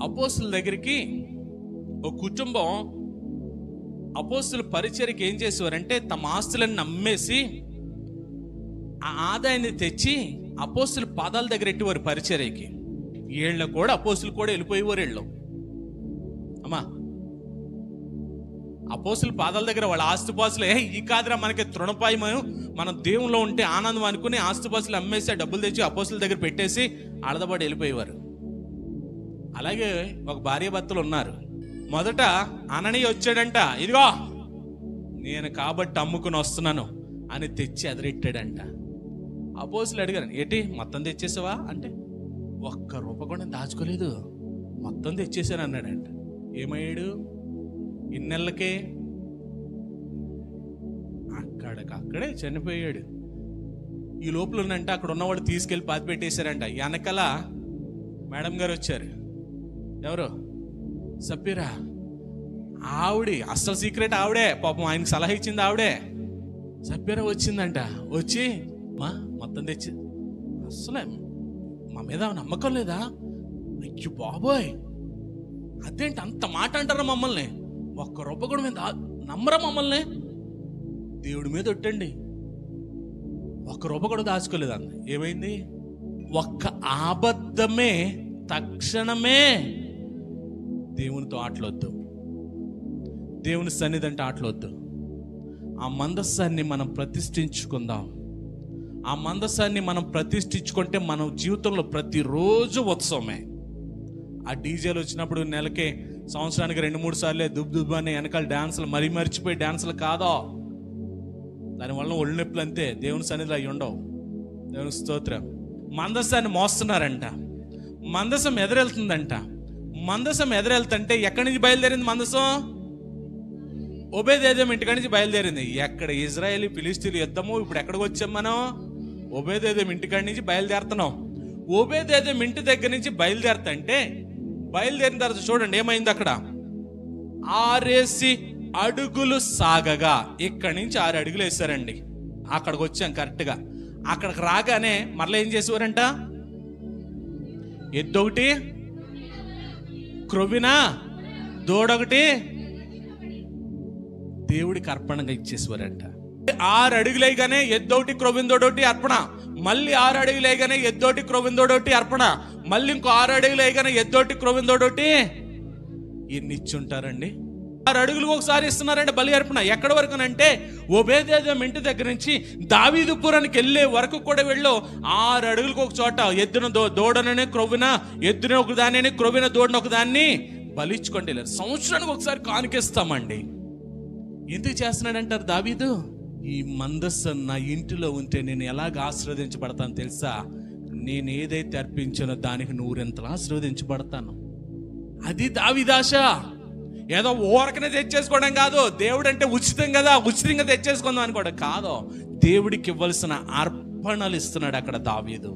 అపోస్తుల దగ్గరికి ఒక కుటుంబం అపోస్తుల పరిచర్యకి ఏం చేసేవారంటే తమ ఆస్తులను అమ్మేసి ఆ ఆదాయాన్ని తెచ్చి అపోస్తుల పాదాల దగ్గర ఎట్టేవారు పరిచర్యకి. వీళ్ళు కూడా అపోస్తులు కూడా వెళ్ళిపోయేవారు. వీళ్ళు అమ్మా అపోస్తుల పాదాల దగ్గర వాళ్ళ ఆస్తుపాస్తులు ఈ కాదురా మనకి తృణపాయమని, మనం దేవుల్లో ఉంటే ఆనందం అనుకుని ఆస్తుపాస్తులు అమ్మేసి డబ్బులు తెచ్చి అపోస్తుల దగ్గర పెట్టేసి ఆడదపాటు వెళ్ళిపోయేవారు. అలాగే ఒక భార్య భర్తలు ఉన్నారు. మొదట అననీయ వచ్చాడంట, ఇదిగో నేను కాబట్టి అమ్ముకుని వస్తున్నాను అని తెచ్చి ఎదురెట్టాడంట. అపోస్తులు అడిగారు, ఏంటి మొత్తం తెచ్చేసావా అంటే, ఒక్క రూపాయి కూడా దాచుకోలేదు, మొత్తం తెచ్చేసాను అన్నాడంట. ఏమయ్యాడు? ఇన్నెళ్ళకే అక్కడే చనిపోయాడు. ఈ లోపల ఉన్నంట అక్కడ ఉన్నవాడు తీసుకెళ్ళి పాతి పెట్టేశారంట. వెనకాల మేడం గారు వచ్చారు. ఎవరు? సప్పీరా. ఆవిడే అస్సలు సీక్రెట్, ఆవిడే పాపం ఆయనకి సలహా ఇచ్చింది ఆవిడే. సప్పీరా వచ్చిందంట. వచ్చి మొత్తం తెచ్చి, అస్సలే మా మీద నమ్మకం లేదా? అయ్యో బాబోయ్, అదేంటి అంత మాట అంటారా మమ్మల్ని? ఒక్క రూపాయి కూడా మీద నమ్మరా మమ్మల్ని? దేవుడి మీద ఒట్టండి, ఒక్క రూపాయి కూడా దాచుకోలేదు అన్న. ఏమైంది? ఒక్క అబద్ధమే తక్షణమే దేవునితో ఆటలొద్దు, దేవుని సన్నిధి అంటే ఆటలొద్దు. ఆ మందస్సాన్ని మనం ప్రతిష్ఠించుకుందాం. ఆ మందస్సాన్ని మనం ప్రతిష్ఠించుకుంటే మన జీవితంలో ప్రతిరోజు ఉత్సవమే. ఆ డీజేలు వచ్చినప్పుడు నెలకే సంవత్సరానికి 2-3 సార్లే దుబ్బు అని వెనకాల డాన్సులు మర్చిపోయి డాన్సులు కాదో, దానివల్ల ఒళ్ళు నొప్పులు అంతే. దేవుని సన్నిధిలో అవి ఉండవు. దేవుని స్తోత్రం. మందస్సాన్ని మోస్తున్నారంట, మందసం ఎదురెళ్తుందంట. మందసం ఎదురెళ్తుంటే ఎక్కడి నుంచి బయలుదేరింది మందసం? ఓబేదేదోం ఇంటికాడి నుంచి బయలుదేరింది. ఎక్కడ ఇజ్రాయేలీ ఫిలిస్తీన్ల యుద్ధము, ఇప్పుడు ఎక్కడికి వచ్చాం మనం? ఓబేదేదోం ఇంటికాడి నుంచి బయలుదేరుతున్నాం. ఓబేదేదోం ఇంటి దగ్గర నుంచి బయలుదేరుతుంటే, బయలుదేరిన తర్వాత చూడండి ఏమైంది అక్కడ. 6 అడుగులు సాగగా, ఇక్కడి నుంచి 6 అడుగులు వేసారండి. అక్కడికి వచ్చాం కరెక్ట్గా. అక్కడికి రాగానే మరలా ఏం చేసేవారంట? ఎద్దొకటి, క్రొవ్విన దూడొకటి దేవుడికి అర్పణగా ఇచ్చేసేవారంట. 6 అడుగులేగానే ఎద్దోటి క్రొవ్విందోడోటి అర్పణ, మళ్ళీ 6 అడుగులేగానే ఎద్దోటి క్రొవ్విందోడోటి అర్పణ, మళ్ళీ ఇంకో 6 అడుగులేగానే ఎద్దోటి క్రొవ్విందోడోటి. ఎన్ని ఇచ్చుంటారండి? 6 అడుగులకు ఒకసారి ఇస్తున్నారంటే బలి అర్పణ. ఎక్కడి వరకు అంటే ఓబేదేదోం ఇంటి దగ్గర నుంచి దావీదుపురానికి వెళ్ళే వరకు కూడా వెళ్ళు. 6 అడుగులకు ఒక చోట ఎద్దున దూడనని క్రొవ్విన, ఎద్దున ఒక దానిని క్రొవ్విన దూడన ఒక దాన్ని బలిచ్చుకోండి. సంవత్సరానికి ఒకసారి కానుకిస్తామండి. ఎందుకు చేస్తున్నాడంటారు దావీదు? ఈ మందస్సు నా ఇంటిలో ఉంటే నేను ఎలాగ ఆశీర్వదించబడతాను తెలుసా? నేను ఏదైతే అర్పించానో దానికి 100 ఆశీర్వదించబడతాను. అది దావీదాశ. ఏదో ఊరకనే తెచ్చేసుకోవడం కాదు. దేవుడు అంటే ఉచితం కదా, ఉచితంగా తెచ్చేసుకుందాం అనుకోవడం కాదు. దేవుడికి ఇవ్వాల్సిన అర్పణలు ఇస్తున్నాడు అక్కడ దావీదు.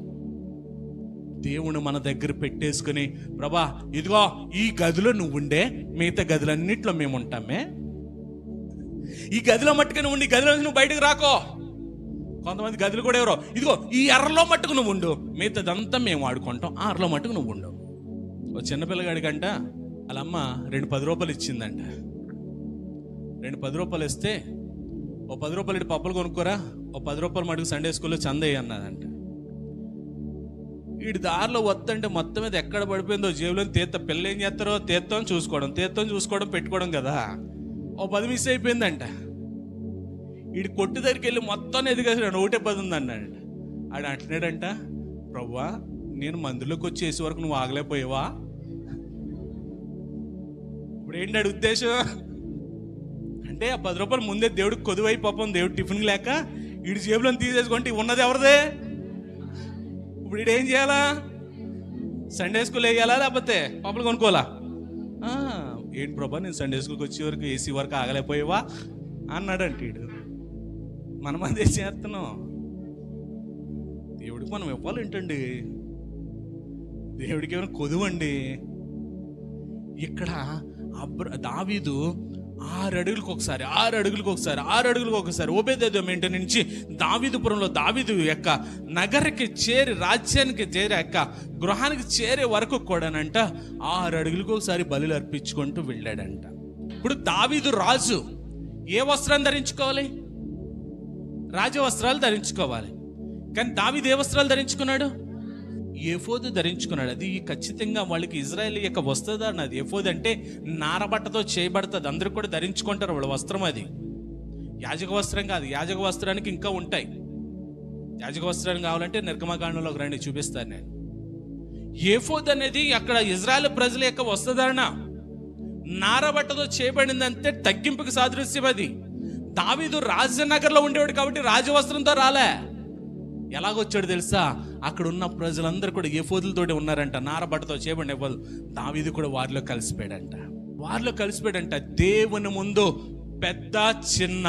దేవుని మన దగ్గర పెట్టేసుకుని, ప్రభా ఇదిగో ఈ గదిలో నువ్వు ఉండే, మిగతా గదులన్నిట్లో మేము ఉంటామే. ఈ గదిలో మట్టుకు నువ్వు ఉండి, ఈ గదిలో నువ్వు బయటకు రాకో. కొంతమంది గదులు కూడా ఎవరో, ఇదిగో ఈ ఎర్రలో మట్టుకు నువ్వు ఉండు, మిగతాదంతా మేము వాడుకుంటాం, ఆ ఎర్రలో మట్టుకు నువ్వు ఉండు. ఓ చిన్నపిల్లగాడికంట వాళ్ళ అమ్మ 2 10 రూపాయలు ఇచ్చిందంట. 2 10 రూపాయలు ఇస్తే, ఓ 10 రూపాయలు ఇటు పప్పులు కొనుక్కోరా, ఓ 10 రూపాయలు మటుకు సండే స్కూల్లో చందయ్య అన్నదంట. వీడి దారిలో వద్దంటే మొత్తం మీద ఎక్కడ పడిపోయిందో జేబులో పిల్ల ఏం చేస్తారో తీర్థం చూసుకోవడం పెట్టుకోవడం కదా. ఓ 10 మిస్ అయిపోయిందంట. వీడి కొట్టు దగ్గరికి వెళ్ళి మొత్తం ఎదిగేసాడు, 1 ఉంది అన్నాడు. ఆడు అంటున్నాడంట, ప్రభువా నేను మందులోకి వచ్చేసే వరకు నువ్వు ఆగలేకపోయావా? ఇప్పుడు ఏంటి ఉద్దేశం అంటే, ఆ 10 రూపాయలు ముందే దేవుడికి కొదువై పాపం దేవుడు టిఫిన్ లేక వీడి జేబులో తీసేసుకుంటే ఉన్నది ఎవరిదే? ఇప్పుడు వీడు ఏం చేయాలా? సండే స్కూల్ వేయాలా లేకపోతే పాపలు కొనుక్కోవాలా? ఏంటి ప్రభా నేను సండే స్కూల్కి వచ్చే వరకు ఏసీ వరకు ఆగలేకపోయావా అన్నాడంట వీడు. మనం అదే చేస్తున్నాం. దేవుడికి మనం ఇవ్వాలేంటండి? దేవుడికి ఏమైనా కొదువండి? ఇక్కడ దావీదు 6 అడుగులకు ఒకసారి ఓబేదెదోము ఇంటి నుంచి దావీదుపురంలో దావీదు యొక్క నగరికి చేరి, రాజ్యానికి చేరాక గృహానికి చేరే వరకు కూడానంట 6 అడుగులకు ఒకసారి బలులు అర్పించుకుంటూ వెళ్ళాడంట. ఇప్పుడు దావీదు రాజు ఏ వస్త్రాన్ని ధరించుకోవాలి? రాజవస్త్రాలు ధరించుకోవాలి. కానీ దావీదు ఏ వస్త్రాలు ధరించుకున్నాడు? ఎఫోదు ధరించుకున్నాడు. అది ఖచ్చితంగా వాళ్ళకి ఇజ్రాయేల్ యొక్క వస్త్రధారణ. అది ఎఫోదు అంటే నారబట్టతో చేయబడుతుంది, అందరూ కూడా ధరించుకుంటారు వాళ్ళ వస్త్రం. అది యాజక వస్త్రం కాదు. యాజక వస్త్రానికి ఇంకా ఉంటాయి. యాజక వస్త్రాన్ని కావాలంటే నిర్గమకాండంలోకి రండి, చూపిస్తాను నేను. ఎఫోదు అనేది అక్కడ ఇజ్రాయేల్ ప్రజల యొక్క వస్త్రధారణ. నారబట్టతో చేయబడిందంటే తగ్గింపుకి సాదృశ్యం. అది దావీదు రాజనగర్లో ఉండేవాడు కాబట్టి రాజవస్త్రంతో రాలే. ఎలాగొచ్చాడు తెలుసా? అక్కడ ఉన్న ప్రజలందరూ కూడా ఎఫోదులతోటి ఉన్నారంట, నారబట్టతో చేయబడిన ఎఫోదు. దావీదు కూడా వారిలో కలిసిపోయాడంట. దేవుని ముందు పెద్ద చిన్న,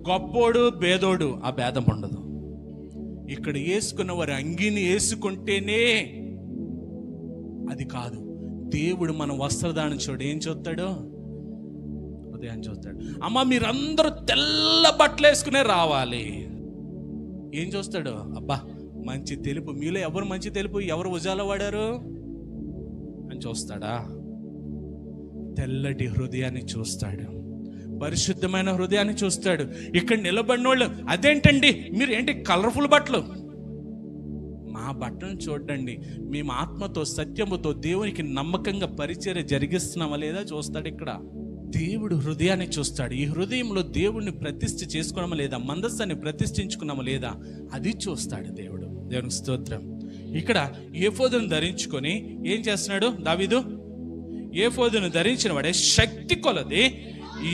గొప్పోడు బేదోడు ఆ భేదం ఉండదు. ఇక్కడ వేసుకున్న వారి అంగీని వేసుకుంటేనే అది కాదు. దేవుడు మన వస్త్రదానం చూడు ఏం చూస్తాడు? హృదయాన్ని చూస్తాడు. అమ్మ మీరందరూ తెల్ల బట్టలు వేసుకునే రావాలి. ఏం చూస్తాడు? అబ్బా మంచి తెలుపు, మీలో ఎవరు మంచి తెలుపు, ఎవరు ఉజాల వాడారు అని చూస్తాడా? తెల్లటి హృదయాన్ని చూస్తాడు, పరిశుద్ధమైన హృదయాన్ని చూస్తాడు. ఇక్కడ నిలబడిన వాళ్ళు అదేంటండి మీరు ఏంటి కలర్ఫుల్ బట్టలు? మా బట్టలను చూడండి, మేము ఆత్మతో సత్యముతో దేవునికి నమ్మకంగా పరిచర్య జరిగిస్తున్నామా లేదా చూస్తాడు. ఇక్కడ దేవుడు హృదయాన్ని చూస్తాడు. ఈ హృదయంలో దేవుడిని ప్రతిష్ఠ చేసుకోవడమా లేదా, మందస్సాన్ని ప్రతిష్ఠించుకున్నామా లేదా, అది చూస్తాడు దేవుడు. దేవునికి స్తోత్రం. ఇక్కడ ఏఫోదును ధరించుకొని ఏం చేస్తున్నాడు దావీదు? ఏఫోదును ధరించిన వాడే శక్తి కొలది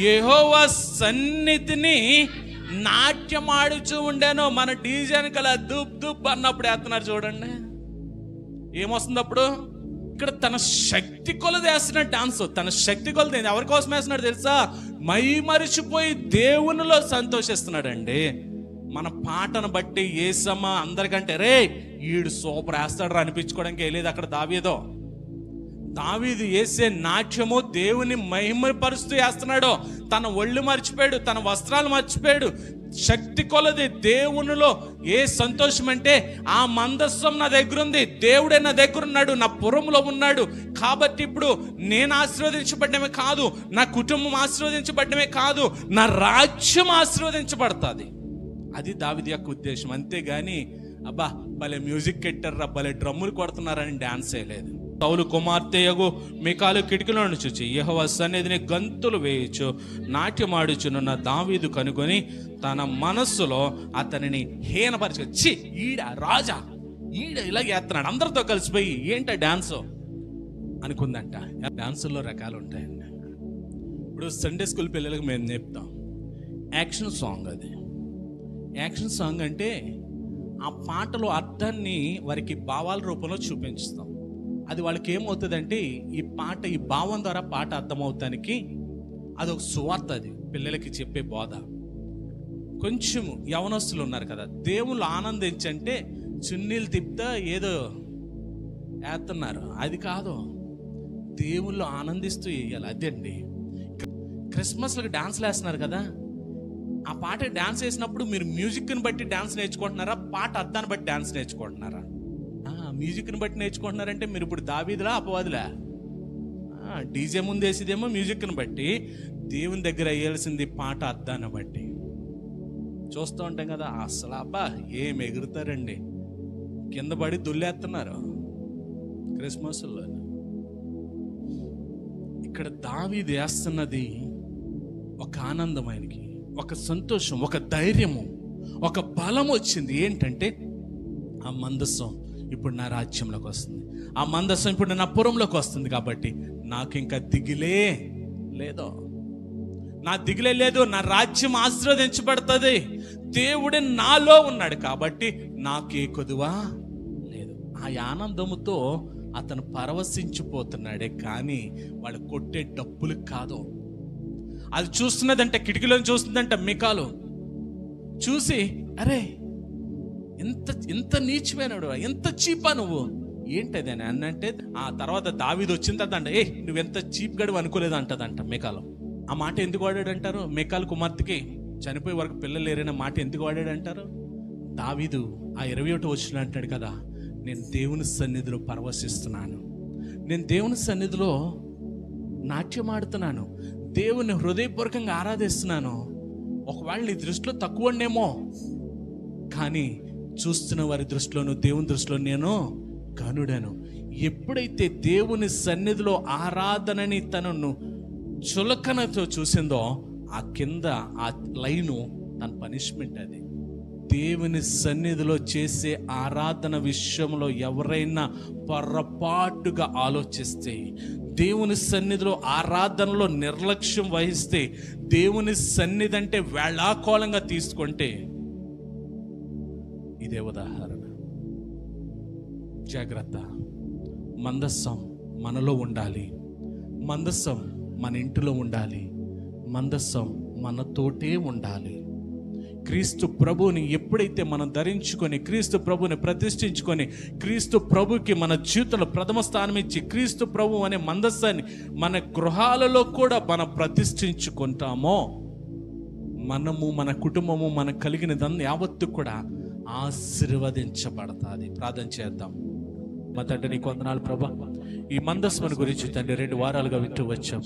యెహోవా సన్నిధిని నాట్యమాడుచూ ఉండేను. మన డీజేని కల దుబ్ దుబ్ అన్నప్పుడు వేస్తున్నారు చూడండి, ఏమొస్తుంది అప్పుడు? ఇక్కడ తన శక్తి కొలది వేస్తున్నాడు డాన్స్. తన శక్తి కొలది ఎవరి కోసం వేస్తున్నాడు తెలుసా? మై మరిచిపోయి దేవునిలో సంతోషిస్తున్నాడండి. మన పాటను బట్టి యేసమ్మ అందరికంటే రే ఈడు సూపర్ వేస్తాడు అనిపించుకోవడానికి వెళ్ళేది అక్కడ దావీదు వేసే నాట్యము దేవుని మహిమపరుస్తూ వేస్తున్నాడు. తన ఒళ్ళు మర్చిపోయాడు, తన వస్త్రాలు మర్చిపోయాడు. శక్తి కొలది దేవునిలో ఏ సంతోషం అంటే, ఆ మందస్సం నా దగ్గర ఉంది, దేవుడే నా దగ్గర ఉన్నాడు, నా పురంలో ఉన్నాడు. కాబట్టి ఇప్పుడు నేను ఆశీర్వదించబడ్డమే కాదు, నా కుటుంబం ఆశీర్వదించబడ్డమే కాదు, నా రాజ్యం ఆశీర్వదించబడుతుంది. అది దావీదు యొక్క ఉద్దేశం. అంతేగాని అబ్బా భలే మ్యూజిక్ పెట్టారా, భలే డ్రమ్ములు కొడుతున్నారని డాన్స్ చేయలేదు. సౌలు కుమార్తె యగు మికాలు కిటికీలను చూచి యెహోవా సన్నిధిని గంతులు వేయచ్చు నాట్యమాడుచున్న దావీదు కనుగొని తన మనస్సులో అతనిని హీనపరచు. ఈడ రాజా, ఈడ ఇలాగే చేస్తున్నాడు, అందరితో కలిసిపోయి ఏంట డాన్స్ అనుకుందంట. డాన్సుల్లో రకాలు ఉంటాయండి. ఇప్పుడు సండే స్కూల్ పిల్లలకు మేము నేర్పుతాం యాక్షన్ సాంగ్. అది యాక్షన్ సాంగ్ అంటే ఆ పాటలో అర్థాన్ని వారికి భావాల రూపంలో చూపించుతాం. అది వాళ్ళకి ఏమవుతుందంటే ఈ భావం ద్వారా పాట అర్థమవుతానికి అదొక సువార్త. అది పిల్లలకి చెప్పే బోధ. కొంచెం యవనస్తులు ఉన్నారు కదా, దేవుళ్ళు ఆనందించంటే చున్నీలు తిప్తా ఏదో వేస్తున్నారు, అది కాదు, దేవుళ్ళు ఆనందిస్తూ వేయాలి. అదే అండి. క్రిస్మస్లకు డాన్స్లు వేస్తున్నారు కదా, ఆ పాట డాన్స్ వేసినప్పుడు మీరు మ్యూజిక్ని బట్టి డాన్స్ నేర్చుకుంటున్నారా, పాట అర్థాన్ని బట్టి డాన్స్ నేర్చుకుంటున్నారా? మ్యూజిక్ని బట్టి నేర్చుకుంటున్నారంటే మీరు ఇప్పుడు దావీదులా అపవాదులా? డీజే ముందు వేసేదేమో మ్యూజిక్ని బట్టి, దేవుని దగ్గర వేయాల్సింది పాట అర్థాన్ని బట్టి. చూస్తూ ఉంటాం కదా, అసలు అబ్బా ఏం ఎగురుతారండి, కింద పడి దుల్లేస్తున్నారు క్రిస్మస్లో. ఇక్కడ దావీదు వేస్తున్నది ఒక ఆనందమైనకి, ఒక సంతోషం, ఒక ధైర్యము, ఒక బలం వచ్చింది. ఏంటంటే ఆ మందసం ఇప్పుడు నా రాజ్యంలోకి వస్తుంది, ఆ మందసం ఇప్పుడు నా పురంలోకి వస్తుంది, కాబట్టి నాకు ఇంకా దిగిలే లేదో, నా దిగిలే లేదు, నా రాజ్యం ఆశీర్వదించబడుతుంది. దేవుడే నాలో ఉన్నాడు కాబట్టి నాకే కొదువా లేదు. ఆ ఆనందముతో అతను పరవశించిపోతున్నాడే కానీ వాళ్ళు కొట్టే డప్పులు కాదు. అది చూస్తున్నదంటే, కిటికీలో చూస్తుందంట మికాలు, చూసి అరే ఎంత నీచమైనడు, ఎంత చీపా నువ్వు, ఏంటది అని అన్నంటే, ఆ తర్వాత దావీదు వచ్చిన తర్వాత నువ్వెంత చీప్ గడువు అనుకోలేదు అంటదంట మికాలు. ఆ మాట ఎందుకు వాడాడంటారు? మికాలు కుమార్తెకి చనిపోయే వరకు పిల్లలు లేరనే మాట ఎందుకు వాడాడంటారు? దావీదు ఆ 21 వచ్చిన అంటాడు కదా, నేను దేవుని సన్నిధిలో పరవశిస్తున్నాను, నేను దేవుని సన్నిధిలో నాట్యం ఆడుతున్నాను, దేవుని హృదయపూర్వకంగా ఆరాధిస్తున్నాను. ఒకవేళ నీ దృష్టిలో తక్కువనేమో, కానీ చూస్తున్న వారి దృష్టిలోను దేవుని దృష్టిలో నేను ఘనుడను. ఎప్పుడైతే దేవుని సన్నిధిలో ఆరాధనని తనను చులకనతో చూసిందో, ఆ కింద ఆ లైను తన పనిష్మెంట్. అది దేవుని సన్నిధిలో చేసే ఆరాధన విషయంలో ఎవరైనా పొరపాటుగా ఆలోచిస్తే, దేవుని సన్నిధిలో ఆరాధనలో నిర్లక్ష్యం వహిస్తే, దేవుని సన్నిధి అంటే వేళాకోళంగా తీసుకుంటే, ఇదే ఉదాహరణ. జాగ్రత్త. మందసం మనలో ఉండాలి, మందసం మన ఇంటిలో ఉండాలి, మందసం మనతోటే ఉండాలి. క్రీస్తు ప్రభువుని ఎప్పుడైతే మనం ధరించుకొని, క్రీస్తు ప్రభువుని ప్రతిష్ఠించుకొని, క్రీస్తు ప్రభుకి మన జీవితంలో ప్రథమ స్థానం ఇచ్చి, క్రీస్తు ప్రభు అనే మందస్సాన్ని మన గృహాలలో కూడా మనం ప్రతిష్ఠించుకుంటామో, మనము, మన కుటుంబము, మనకు కలిగినదన్నీ యావత్తు కూడా ఆశీర్వదించబడతాది. ప్రార్థన చేద్దాం. మా తండ్రి నీకు వందనాలు ప్రభా. ఈ మందస్సుని గురించి తండ్రి 2 వారాలుగా వింటూ వచ్చాం.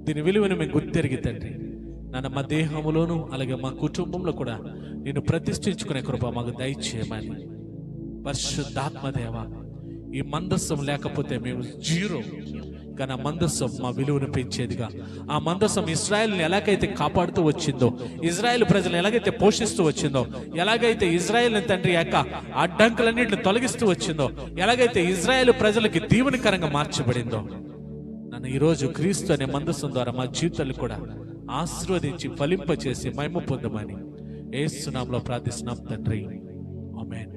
దీని విలువను మేము గుర్తెరిగి తండ్రి నాన్న మా దేహంలోను అలాగే మా కుటుంబంలో కూడా నేను ప్రతిష్ఠించుకునే కృప మాకు దయచేయమని. పరిశుద్ధాత్మదేవ, ఈ మందస్సం లేకపోతే మేము జీరో, కానీ ఆ మందస్సం మా విలువను పెంచేదిగా, ఆ మందస్సం ఇజ్రాయెల్ని ఎలాగైతే కాపాడుతూ వచ్చిందో, ఇజ్రాయెల్ ప్రజలను ఎలాగైతే పోషిస్తూ వచ్చిందో, ఎలాగైతే ఇజ్రాయెల్ని తండ్రి యొక్క అడ్డంకులన్నింటిని తొలగిస్తూ వచ్చిందో, ఎలాగైతే ఇజ్రాయెల్ ప్రజలకి దీవెనకరంగా మార్చబడిందో, నన్ను ఈరోజు క్రీస్తు అనే మందస్సం ద్వారా మా జీవితాలు కూడా ఆశీర్వదించి ఫలింపచేసి మహిమ పొందమని యేసు నామములో ప్రార్థిస్తున్నాం తండ్రి. ఆమేన్.